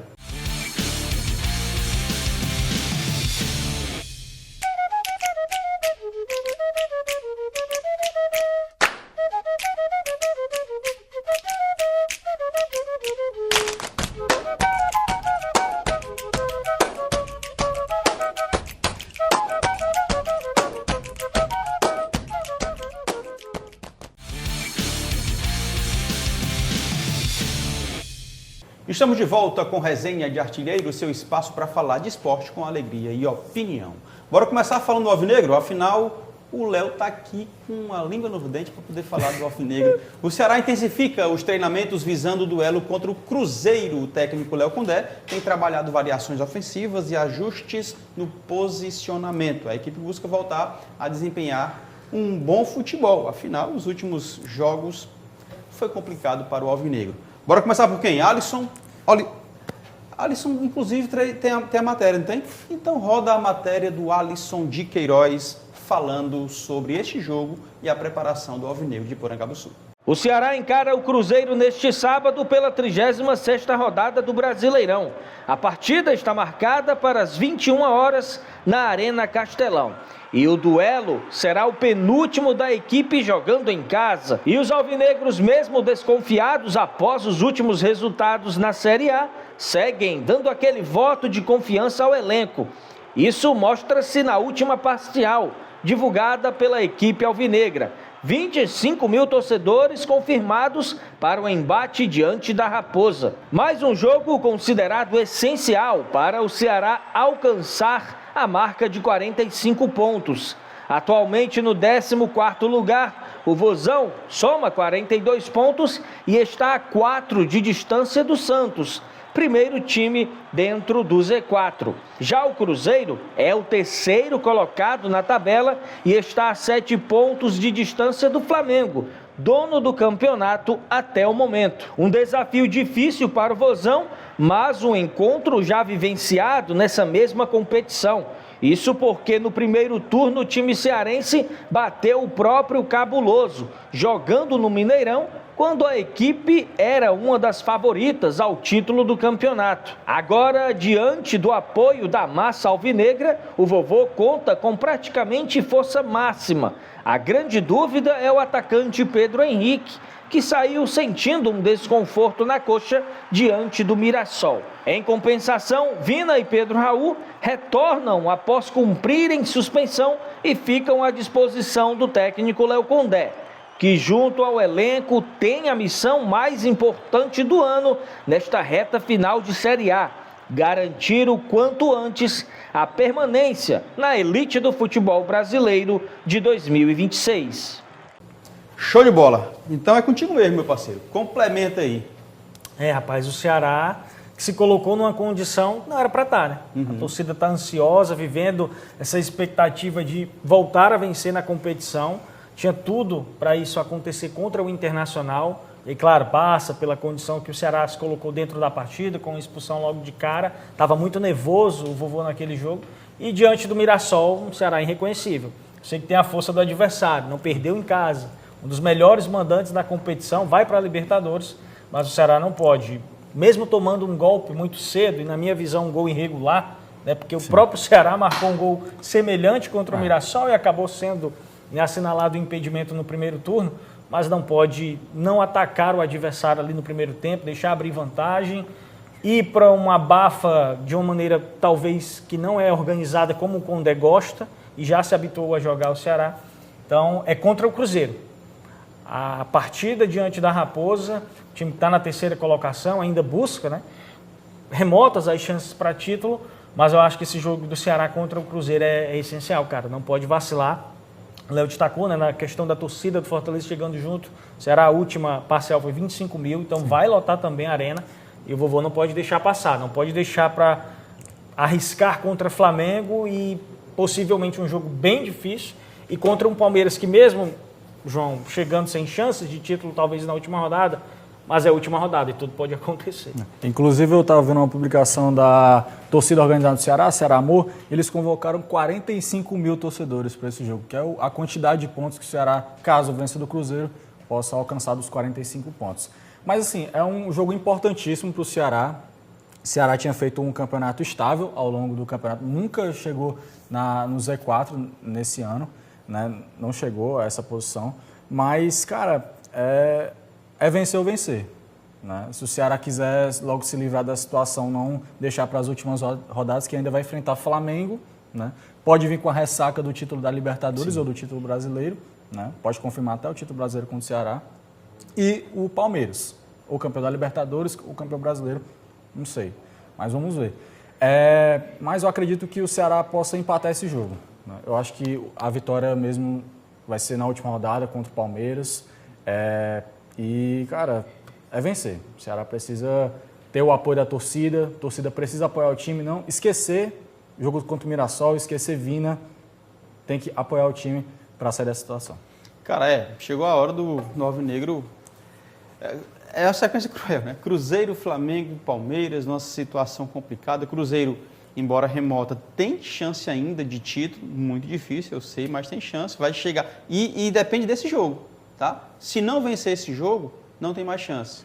Estamos de volta com Resenha de Artilheiro, seu espaço para falar de esporte com alegria e opinião. Bora começar falando do Alvinegro? Afinal, o Léo está aqui com a língua no dente para poder falar do Alvinegro. O Ceará intensifica os treinamentos visando o duelo contra o Cruzeiro. O técnico Léo Condé tem trabalhado variações ofensivas e ajustes no posicionamento. A equipe busca voltar a desempenhar um bom futebol. Afinal, os últimos jogos foi complicado para o Alvinegro. Bora começar por quem? Alisson. Alisson, inclusive, tem a matéria, não tem? Então roda a matéria do Alisson de Queiroz falando sobre este jogo e a preparação do Alvinegro de Porangabuçu. O Ceará encara o Cruzeiro neste sábado pela 36ª rodada do Brasileirão. A partida está marcada para as 21 horas na Arena Castelão. E o duelo será o penúltimo da equipe jogando em casa. E os alvinegros, mesmo desconfiados após os últimos resultados na Série A, seguem dando aquele voto de confiança ao elenco. Isso mostra-se na última parcial, divulgada pela equipe alvinegra. 25 mil torcedores confirmados para o embate diante da Raposa. Mais um jogo considerado essencial para o Ceará alcançar a marca de 45 pontos. Atualmente no 14º lugar, o Vozão soma 42 pontos e está a 4 de distância do Santos, primeiro time dentro do Z4. Já o Cruzeiro é o 3º colocado na tabela e está a 7 pontos de distância do Flamengo, dono do campeonato até o momento. Um desafio difícil para o Vozão, mas um encontro já vivenciado nessa mesma competição. Isso porque no primeiro turno o time cearense bateu o próprio Cabuloso, jogando no Mineirão, quando a equipe era uma das favoritas ao título do campeonato. Agora, diante do apoio da massa alvinegra, o Vovô conta com praticamente força máxima. A grande dúvida é o atacante Pedro Henrique, que saiu sentindo um desconforto na coxa diante do Mirassol. Em compensação, Vina e Pedro Raul retornam após cumprirem suspensão e ficam à disposição do técnico Léo Condé, que junto ao elenco tem a missão mais importante do ano nesta reta final de Série A: garantir o quanto antes a permanência na elite do futebol brasileiro de 2026. Show de bola. Então é contigo mesmo, meu parceiro. Complementa aí. Rapaz, o Ceará que se colocou numa condição que não era para estar, né? A torcida está ansiosa, vivendo essa expectativa de voltar a vencer na competição. Tinha tudo para isso acontecer contra o Internacional. E claro, passa pela condição que o Ceará se colocou dentro da partida, com expulsão logo de cara. Estava muito nervoso o Vovô naquele jogo. E diante do Mirassol, um Ceará irreconhecível. Sei que tem a força do adversário, não perdeu em casa. Um dos melhores mandantes da competição, vai para a Libertadores, mas o Ceará não pode. Mesmo tomando um golpe muito cedo, e na minha visão um gol irregular, né, porque o próprio Ceará marcou um gol semelhante contra o Mirassol e acabou sendo assinalado o impedimento no primeiro turno, mas não pode não atacar o adversário ali no primeiro tempo, deixar abrir vantagem, ir para uma abafa de uma maneira talvez que não é organizada como o Condé gosta, e já se habituou a jogar o Ceará. Então é contra o Cruzeiro. a partida diante da Raposa, o time está na terceira colocação, ainda busca, né, remotas as chances para título, mas eu acho que esse jogo do Ceará contra o Cruzeiro é essencial, cara, não pode vacilar. O Léo destacou, né, na questão da torcida do Fortaleza chegando junto. O Ceará, a última parcial foi 25 mil, então vai lotar também a arena. E o vovô não pode deixar passar, não pode deixar para arriscar contra Flamengo e possivelmente um jogo bem difícil. E contra um Palmeiras que mesmo, João, chegando sem chances de título talvez na última rodada, mas é a última rodada e tudo pode acontecer. Inclusive, eu estava vendo uma publicação da torcida organizada do Ceará, Ceará Amor, eles convocaram 45 mil torcedores para esse jogo, que é a quantidade de pontos que o Ceará, caso vença do Cruzeiro, possa alcançar dos 45 pontos. Mas, assim, é um jogo importantíssimo para o Ceará. O Ceará tinha feito um campeonato estável ao longo do campeonato, nunca chegou no Z4 nesse ano, né? Não chegou a essa posição, mas, cara, é vencer ou vencer, né? Se o Ceará quiser logo se livrar da situação, não deixar para as últimas rodadas, que ainda vai enfrentar Flamengo, né? Pode vir com a ressaca do título da Libertadores ou do título brasileiro, né? Pode confirmar até o título brasileiro contra o Ceará. E o Palmeiras, o campeão da Libertadores, o campeão brasileiro, não sei, mas vamos ver. Mas eu acredito que o Ceará possa empatar esse jogo, né? Eu acho que a vitória mesmo vai ser na última rodada contra o Palmeiras. E, cara, é vencer. O Ceará precisa ter o apoio da torcida, a torcida precisa apoiar o time, não esquecer o jogo contra o Mirassol, esquecer Vina, tem que apoiar o time para sair dessa situação. Cara, chegou a hora do Alvinegro. É a sequência cruel, né? Cruzeiro, Flamengo, Palmeiras, nossa situação complicada. Cruzeiro, embora remota, tem chance ainda de título, muito difícil, eu sei, mas tem chance, vai chegar. E depende desse jogo, tá? Se não vencer esse jogo, não tem mais chance.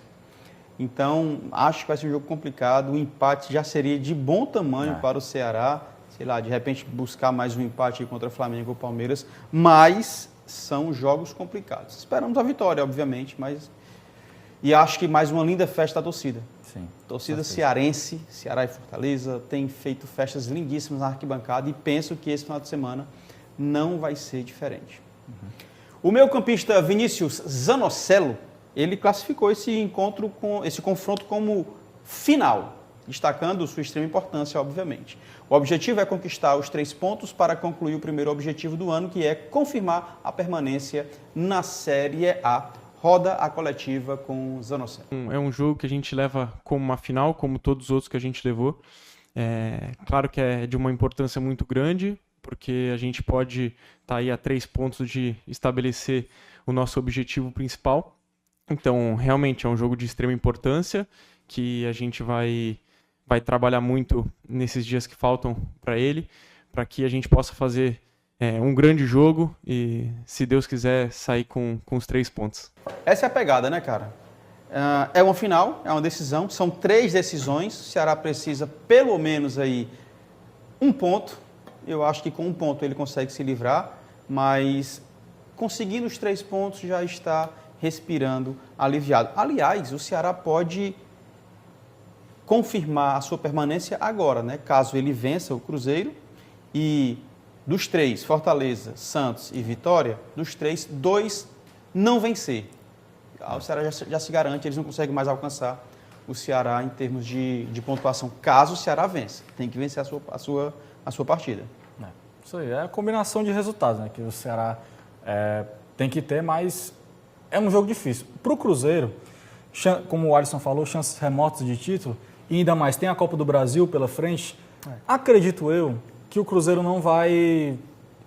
Então, acho que vai ser um jogo complicado. O empate já seria de bom tamanho para o Ceará. Sei lá, de repente buscar mais um empate contra Flamengo ou Palmeiras. Mas são jogos complicados. Esperamos a vitória, obviamente, mas... E acho que mais uma linda festa da torcida. Sim. Torcida cearense, Ceará e Fortaleza, tem feito festas lindíssimas na arquibancada e penso que esse final de semana não vai ser diferente. O meio campista Vinícius Zanocelo, ele classificou esse confronto como final, destacando sua extrema importância, obviamente. O objetivo é conquistar os 3 pontos para concluir o primeiro objetivo do ano, que é confirmar a permanência na Série A. Roda a coletiva com Zanocelo. É um jogo que a gente leva como uma final, como todos os outros que a gente levou. Claro que é de uma importância muito grande, porque a gente pode estar aí a 3 pontos de estabelecer o nosso objetivo principal. Então, realmente é um jogo de extrema importância, que a gente vai trabalhar muito nesses dias que faltam para ele, para que a gente possa fazer um grande jogo e, se Deus quiser, sair com os 3 pontos. Essa é a pegada, né, cara? É uma final, é uma decisão, são 3 decisões, o Ceará precisa pelo menos aí 1 ponto, eu acho que com 1 ponto ele consegue se livrar, mas conseguindo os 3 pontos já está respirando aliviado. Aliás, o Ceará pode confirmar a sua permanência agora, né? Caso ele vença o Cruzeiro e dos 3, Fortaleza, Santos e Vitória, dos 3, 2 não vencer. O Ceará já se garante, eles não conseguem mais alcançar o Ceará em termos de pontuação, caso o Ceará vença. Tem que vencer a sua partida. Isso aí, é a combinação de resultados, né, que o Ceará tem que ter, mas é um jogo difícil. Para o Cruzeiro, como o Alisson falou, chances remotas de título, e ainda mais tem a Copa do Brasil pela frente, acredito eu que o Cruzeiro não vai...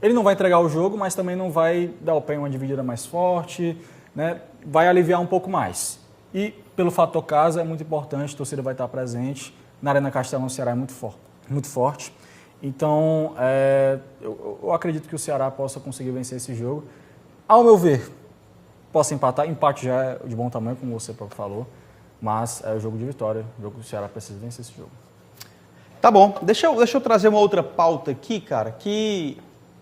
Ele não vai entregar o jogo, mas também não vai dar o pé em uma dividida mais forte, né? Vai aliviar um pouco mais. E, pelo fator casa, é muito importante, a torcida vai estar presente. Na Arena Castelão, o Ceará é muito forte. Então, eu acredito que o Ceará possa conseguir vencer esse jogo. Ao meu ver, possa empatar. Empate já é de bom tamanho, como você próprio falou. Mas é o jogo de vitória. O jogo que o Ceará precisa vencer esse jogo. Tá bom. Deixa eu trazer uma outra pauta aqui, cara, que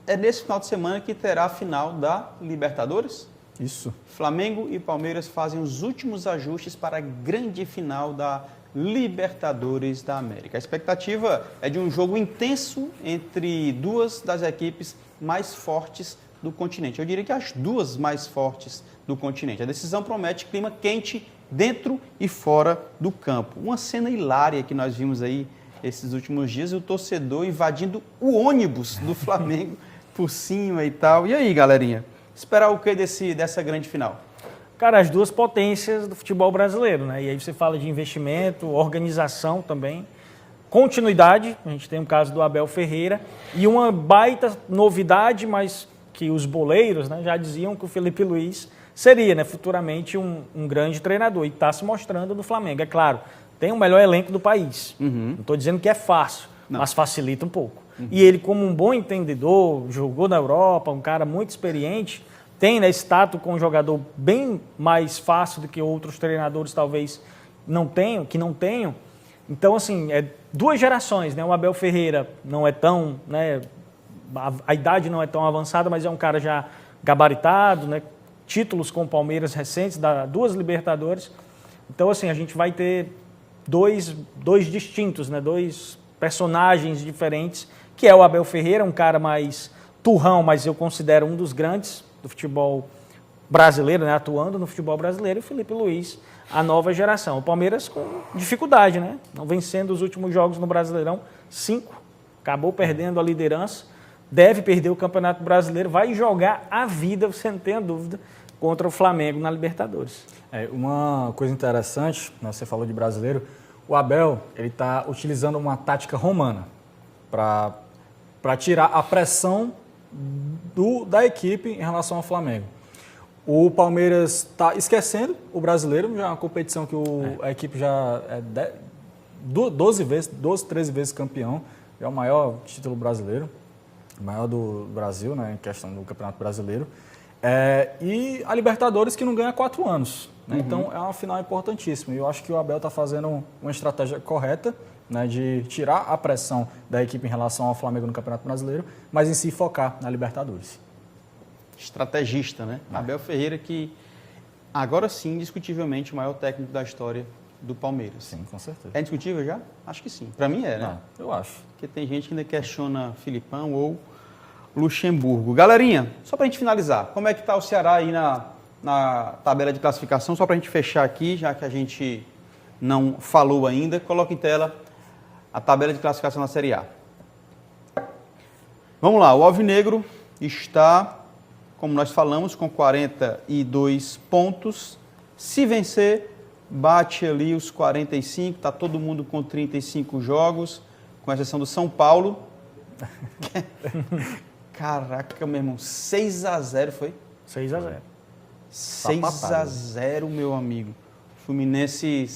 é nesse final de semana que terá a final da Libertadores. Isso. Flamengo e Palmeiras fazem os últimos ajustes para a grande final da Libertadores da América. A expectativa é de um jogo intenso entre 2 das equipes mais fortes do continente. Eu diria que as duas mais fortes do continente. A decisão promete clima quente dentro e fora do campo. Uma cena hilária que nós vimos aí esses últimos dias, o torcedor invadindo o ônibus do Flamengo por cima e tal. E aí, galerinha? Esperar o que dessa grande final? Cara, as duas potências do futebol brasileiro, né? E aí você fala de investimento, organização também, continuidade, a gente tem o caso do Abel Ferreira, e uma baita novidade, mas que os boleiros, né, já diziam que o Felipe Luiz seria, né, futuramente um grande treinador, e está se mostrando no Flamengo. É claro, tem o melhor elenco do país. Não estou dizendo que é fácil, mas facilita um pouco. E ele, como um bom entendedor, jogou na Europa, um cara muito experiente, tem, né, status com um jogador bem mais fácil do que outros treinadores talvez não tenham. Então, assim, é duas gerações, né? O Abel Ferreira não é tão, né, a idade não é tão avançada, mas é um cara já gabaritado, né? Títulos com o Palmeiras recentes, duas Libertadores. Então, assim, a gente vai ter dois distintos, né? Dois personagens diferentes, que é o Abel Ferreira, um cara mais turrão, mas eu considero um dos grandes do futebol brasileiro, né? Atuando no futebol brasileiro, e o Felipe Luiz, a nova geração. O Palmeiras com dificuldade, né? Não vencendo os últimos jogos no Brasileirão, 5, acabou perdendo a liderança, deve perder o Campeonato Brasileiro, vai jogar a vida, você não tenha dúvida, contra o Flamengo na Libertadores. Uma coisa interessante, né, você falou de brasileiro, o Abel ele está utilizando uma tática romana para tirar a pressão da equipe em relação ao Flamengo. O Palmeiras está esquecendo o brasileiro, já é uma competição que a equipe já é 12, 13 vezes campeão, é o maior título brasileiro, o maior do Brasil, né, em questão do Campeonato Brasileiro. E a Libertadores que não ganha há 4 anos. Né? Então é uma final importantíssima. E eu acho que o Abel está fazendo uma estratégia correta, né, de tirar a pressão da equipe em relação ao Flamengo no Campeonato Brasileiro, mas em si focar na Libertadores. Estrategista, né? Abel Ferreira, que agora sim, indiscutivelmente, o maior técnico da história do Palmeiras. Sim, com certeza. É indiscutível já? Acho que sim. Para mim é, né? Eu acho. Porque tem gente que ainda questiona Filipão ou Luxemburgo. Galerinha, só para a gente finalizar, como é que está o Ceará aí na tabela de classificação? Só para a gente fechar aqui, já que a gente não falou ainda, coloca em tela a tabela de classificação na Série A. Vamos lá, o Alvinegro está, como nós falamos, com 42 pontos. Se vencer, bate ali os 45, está todo mundo com 35 jogos, com exceção do São Paulo. Caraca, meu irmão, 6-0 foi? 6-0. 6-0, meu amigo. Fluminense...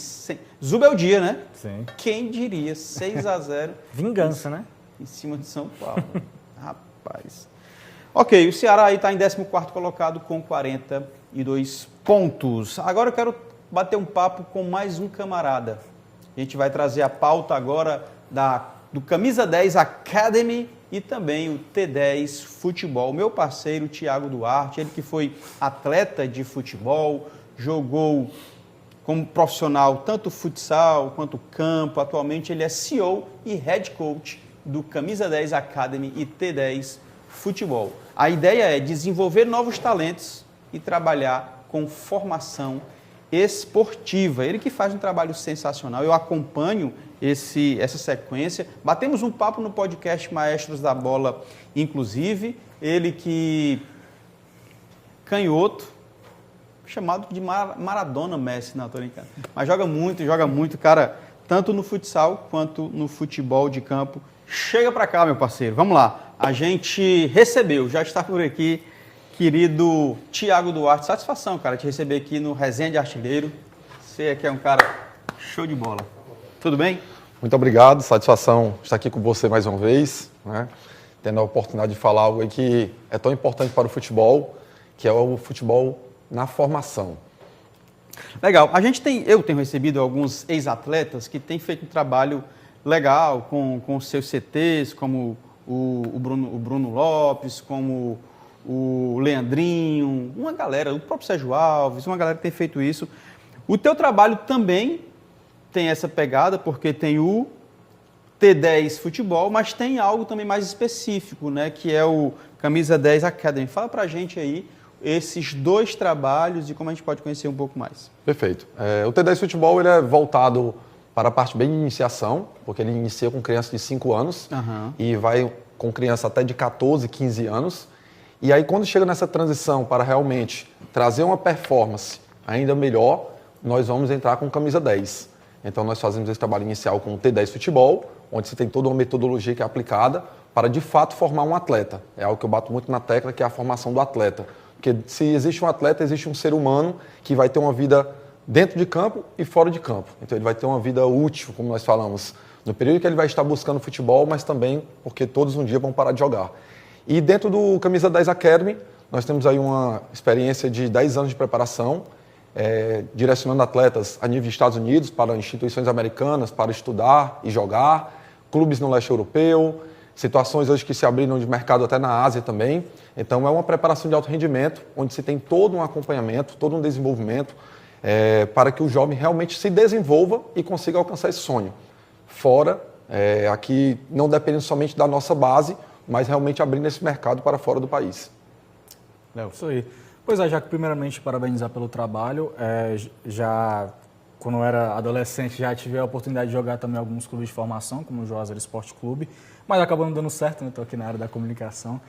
Zuba é o dia, né? Sim. Quem diria? 6-0. Vingança, né? Em cima de São Paulo. Rapaz. Ok, o Ceará aí está em 14º colocado com 42 pontos. Agora eu quero bater um papo com mais um camarada. A gente vai trazer a pauta agora do Camisa 10 Academy e também o T10 Futebol. Meu parceiro Thiago Duarte, ele que foi atleta de futebol, jogou como profissional tanto futsal quanto campo. Atualmente ele é CEO e Head Coach do Camisa 10 Academy e T10 Futebol. A ideia é desenvolver novos talentos e trabalhar com formação esportiva. Ele que faz um trabalho sensacional. Eu acompanho essa sequência. Batemos um papo no podcast Maestros da Bola, inclusive. Ele que canhoto, chamado de Maradona Messi, não, tô brincando. Mas joga muito, cara, tanto no futsal quanto no futebol de campo. Chega pra cá, meu parceiro, vamos lá. A gente recebeu, já está por aqui, querido Thiago Duarte. Satisfação, cara, te receber aqui no Resenha de Artilheiro. Você aqui é um cara show de bola. Tudo bem? Muito obrigado, satisfação estar aqui com você mais uma vez, né? Tendo a oportunidade de falar algo aí que é tão importante para o futebol, que é o futebol na formação. Legal. Eu tenho recebido alguns ex-atletas que têm feito um trabalho legal com seus CTs, como o Bruno Lopes, como o Leandrinho, uma galera, o próprio Sérgio Alves, uma galera que tem feito isso. O teu trabalho também tem essa pegada, porque tem o T10 Futebol, mas tem algo também mais específico, né, que é o Camisa 10 Academy. Fala pra gente aí esses 2 trabalhos e como a gente pode conhecer um pouco mais. Perfeito. O T10 Futebol ele é voltado para a parte bem de iniciação, porque ele inicia com criança de 5 anos e vai com criança até de 14, 15 anos. E aí, quando chega nessa transição para realmente trazer uma performance ainda melhor, nós vamos entrar com camisa 10. Então, nós fazemos esse trabalho inicial com o T10 Futebol, onde você tem toda uma metodologia que é aplicada para, de fato, formar um atleta. É algo que eu bato muito na tecla, que é a formação do atleta. Porque se existe um atleta, existe um ser humano que vai ter uma vida dentro de campo e fora de campo. Então, ele vai ter uma vida útil, como nós falamos, no período que ele vai estar buscando futebol, mas também porque todos um dia vão parar de jogar. E dentro do Camisa 10 Academy, nós temos aí uma experiência de 10 anos de preparação, direcionando atletas a nível de Estados Unidos, para instituições americanas, para estudar e jogar, clubes no leste europeu, situações hoje que se abriram de mercado até na Ásia também. Então, é uma preparação de alto rendimento, onde se tem todo um acompanhamento, todo um desenvolvimento, para que o jovem realmente se desenvolva e consiga alcançar esse sonho. Fora, aqui não dependendo somente da nossa base, mas realmente abrindo esse mercado para fora do país. Léo, isso aí. Pois é, Jaco, primeiramente, parabenizar pelo trabalho. Já, quando eu era adolescente, já tive a oportunidade de jogar também em alguns clubes de formação, como o Juazeiro Esporte Clube, mas acabou não dando certo, né? Estou aqui na área da comunicação.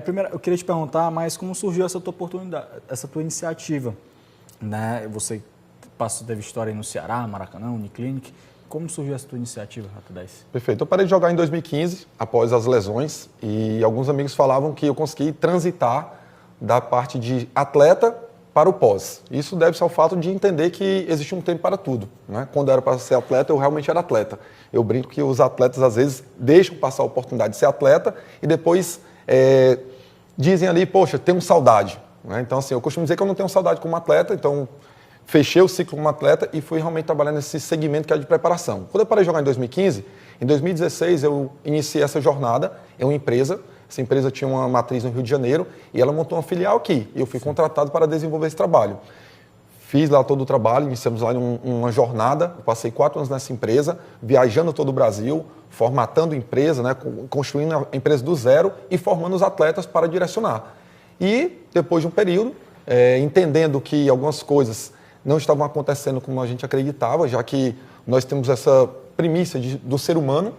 Primeiro, eu queria te perguntar, mas como surgiu essa tua oportunidade, essa tua iniciativa? Né? Você teve história aí no Ceará, Maracanã, Uniclinic. Como surgiu essa tua iniciativa, Rato 10? Perfeito. Eu parei de jogar em 2015, após as lesões, e alguns amigos falavam que eu consegui transitar da parte de atleta para o pós. Isso deve-se ao fato de entender que existe um tempo para tudo. Né? Quando eu era para ser atleta, eu realmente era atleta. Eu brinco que os atletas, às vezes, deixam passar a oportunidade de ser atleta e depois dizem ali, poxa, tenho saudade. Né? Então, assim, eu costumo dizer que eu não tenho saudade como atleta, então fechei o ciclo como atleta e fui realmente trabalhar nesse segmento que é de preparação. Quando eu parei de jogar em 2015, em 2016 eu iniciei essa jornada em uma empresa. Essa empresa tinha uma matriz no Rio de Janeiro e ela montou uma filial aqui. E eu fui contratado para desenvolver esse trabalho. Fiz lá todo o trabalho, iniciamos lá uma jornada. Eu passei 4 anos nessa empresa, viajando todo o Brasil, formatando a empresa, né, construindo a empresa do zero e formando os atletas para direcionar. E depois de um período, entendendo que algumas coisas não estavam acontecendo como a gente acreditava, já que nós temos essa primícia do ser humano,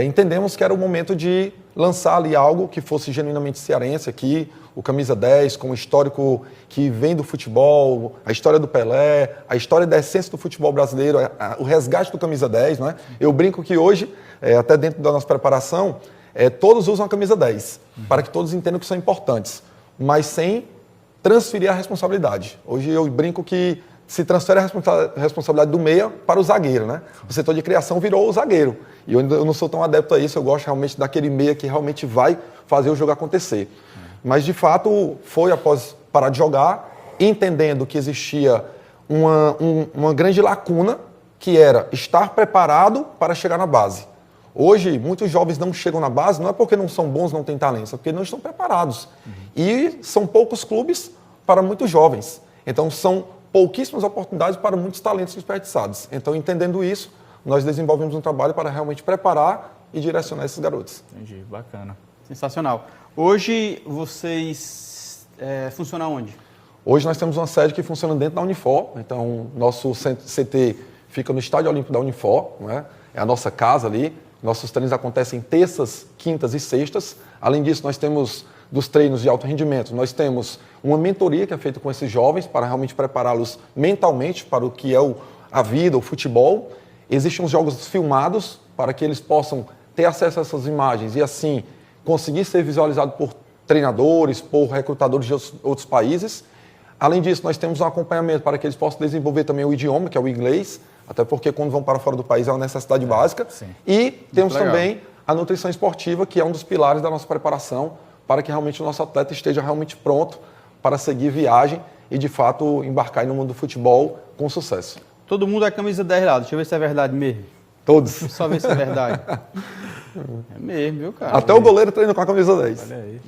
entendemos que era o momento de lançar ali algo que fosse genuinamente cearense aqui, o Camisa 10, com um histórico que vem do futebol, a história do Pelé, a história da essência do futebol brasileiro, o resgate do Camisa 10. Não é? Eu brinco que hoje, até dentro da nossa preparação, todos usam a Camisa 10, para que todos entendam que são importantes, mas sem transferir a responsabilidade. Hoje eu brinco que se transfere a responsabilidade do meia para o zagueiro, né? O setor de criação virou o zagueiro. E eu não sou tão adepto a isso, eu gosto realmente daquele meia que realmente vai fazer o jogo acontecer. Mas, de fato, foi após parar de jogar, entendendo que existia uma grande lacuna, que era estar preparado para chegar na base. Hoje, muitos jovens não chegam na base, não é porque não são bons, não têm talento, é porque não estão preparados. E são poucos clubes para muitos jovens. Então, são pouquíssimas oportunidades para muitos talentos desperdiçados. Então, entendendo isso, nós desenvolvemos um trabalho para realmente preparar e direcionar esses garotos. Entendi, bacana. Sensacional. Hoje, vocês funcionam onde? Hoje nós temos uma sede que funciona dentro da Unifor. Então, nosso CT fica no Estádio Olímpico da Unifor, né? É a nossa casa ali. Nossos treinos acontecem terças, quintas e sextas. Além disso, nós temos dos treinos de alto rendimento, nós temos uma mentoria que é feita com esses jovens para realmente prepará-los mentalmente para o que é a vida, o futebol. Existem os jogos filmados para que eles possam ter acesso a essas imagens e assim conseguir ser visualizado por treinadores, por recrutadores de outros países. Além disso, nós temos um acompanhamento para que eles possam desenvolver também o idioma, que é o inglês, até porque quando vão para fora do país é uma necessidade básica. Sim. E temos também a nutrição esportiva, que é um dos pilares da nossa preparação, para que realmente o nosso atleta esteja realmente pronto para seguir viagem e, de fato, embarcar no mundo do futebol com sucesso. Todo mundo é camisa 10 lá, deixa eu ver se é verdade mesmo. Todos. Só ver se é verdade. É mesmo, viu, cara? Até o goleiro treina com a camisa 10. Olha aí.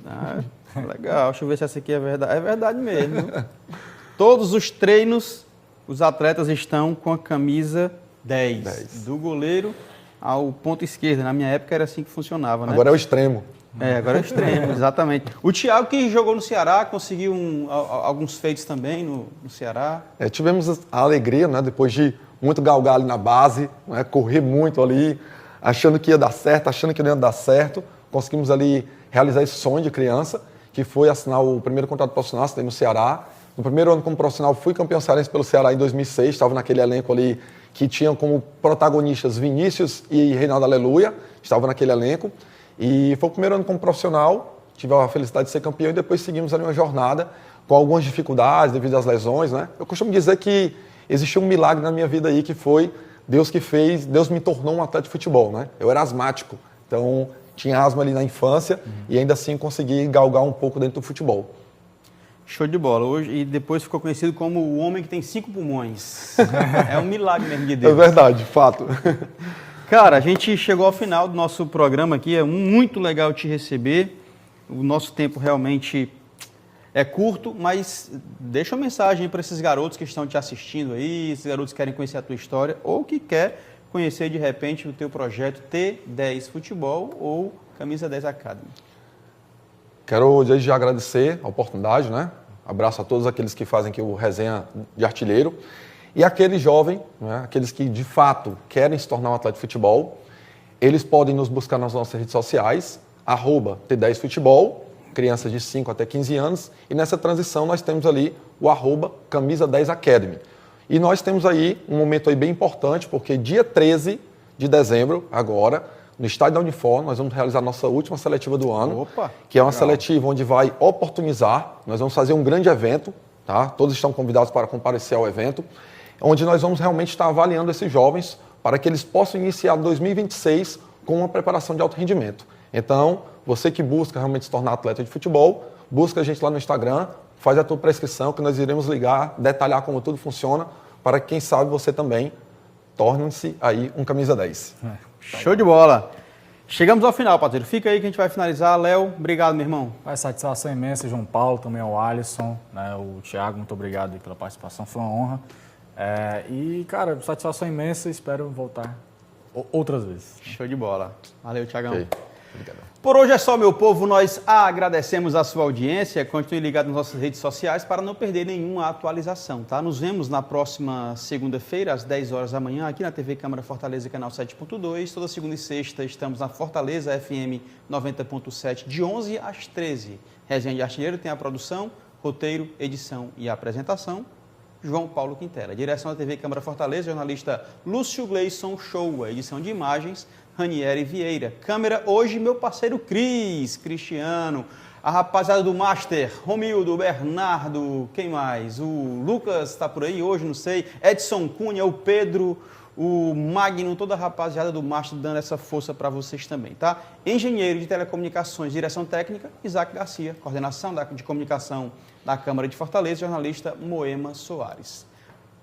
Legal, deixa eu ver se essa aqui é verdade. É verdade mesmo. Viu? Todos os treinos, os atletas estão com a camisa 10. Do goleiro ao ponto esquerdo. Na minha época era assim que funcionava, né? Agora é o extremo. Agora é o extremo, exatamente. O Thiago, que jogou no Ceará, conseguiu alguns feitos também no Ceará. Tivemos a alegria, né, depois de muito galgar ali na base, né, correr muito ali, achando que ia dar certo, achando que não ia dar certo. Conseguimos ali realizar esse sonho de criança, que foi assinar o primeiro contrato profissional, assinei no Ceará. No primeiro ano como profissional, fui campeão cearense pelo Ceará em 2006, estava naquele elenco ali que tinha como protagonistas Vinícius e Reinaldo Aleluia, estava naquele elenco. E foi o primeiro ano como profissional, tive a felicidade de ser campeão e depois seguimos ali uma jornada com algumas dificuldades devido às lesões, né? Eu costumo dizer que existiu um milagre na minha vida aí, que foi Deus que fez, Deus me tornou um atleta de futebol, né? Eu era asmático, então tinha asma ali na infância e ainda assim consegui galgar um pouco dentro do futebol. Show de bola. Hoje, e depois ficou conhecido como o homem que tem 5 pulmões. É um milagre mesmo de Deus. É verdade, fato. Cara, a gente chegou ao final do nosso programa aqui. É muito legal te receber. O nosso tempo realmente é curto, mas deixa uma mensagem para esses garotos que estão te assistindo aí, esses garotos que querem conhecer a tua história ou que quer conhecer de repente o teu projeto T10 Futebol ou Camisa 10 Academy. Quero desde já agradecer a oportunidade, né? Abraço a todos aqueles que fazem aqui o Resenha de Artilheiro. E aquele jovem, né? Aqueles que de fato querem se tornar um atleta de futebol, eles podem nos buscar nas nossas redes sociais, @T10Futebol, crianças de 5 até 15 anos. E nessa transição nós temos ali o @Camisa 10 Academy. E nós temos aí um momento aí bem importante, porque dia 13 de dezembro, agora, no estádio da Unifor, nós vamos realizar a nossa última seletiva do ano. Opa, que é uma seletiva onde vai oportunizar, nós vamos fazer um grande evento, tá? Todos estão convidados para comparecer ao evento, onde nós vamos realmente estar avaliando esses jovens para que eles possam iniciar 2026 com uma preparação de alto rendimento. Então, você que busca realmente se tornar atleta de futebol, busca a gente lá no Instagram, faz a tua prescrição que nós iremos ligar, detalhar como tudo funciona, para que, quem sabe, você também torne-se aí um camisa 10. Show de bola. Chegamos ao final, parceiro. Fica aí que a gente vai finalizar. Léo, obrigado, meu irmão. Vai, satisfação imensa, João Paulo, também ao Alisson, né, o Thiago, muito obrigado aí pela participação, foi uma honra. E, cara, satisfação imensa, espero voltar outras vezes. Show de bola. Valeu, Thiagão. Okay. Obrigado. Por hoje é só, meu povo. Nós agradecemos a sua audiência. Continue ligado nas nossas redes sociais para não perder nenhuma atualização, tá? Nos vemos na próxima segunda-feira, às 10 horas da manhã, aqui na TV Câmara Fortaleza, canal 7.2. Toda segunda e sexta estamos na Fortaleza FM 90.7, de 11 às 13. Resenha de Artilheiro tem a produção, roteiro, edição e apresentação. João Paulo Quintela. Direção da TV Câmara Fortaleza, jornalista Lúcio Gleison Show. A edição de imagens, Ranieri Vieira. Câmera hoje, meu parceiro Cristiano. A rapaziada do Master, Romildo, Bernardo, quem mais? O Lucas está por aí hoje, não sei. Edson Cunha, o Pedro, o Magno, toda a rapaziada do Master dando essa força para vocês também, tá? Engenheiro de Telecomunicações, direção técnica, Isaac Garcia. Coordenação de comunicação da Câmara de Fortaleza, jornalista Moema Soares.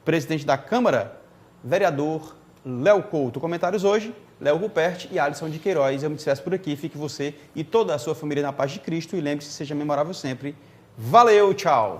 Presidente da Câmara, vereador Léo Couto. Comentários hoje, Léo Ruperti e Alisson de Queiroz. Eu me despeço por aqui, fique você e toda a sua família na paz de Cristo e lembre-se, seja memorável sempre. Valeu, tchau!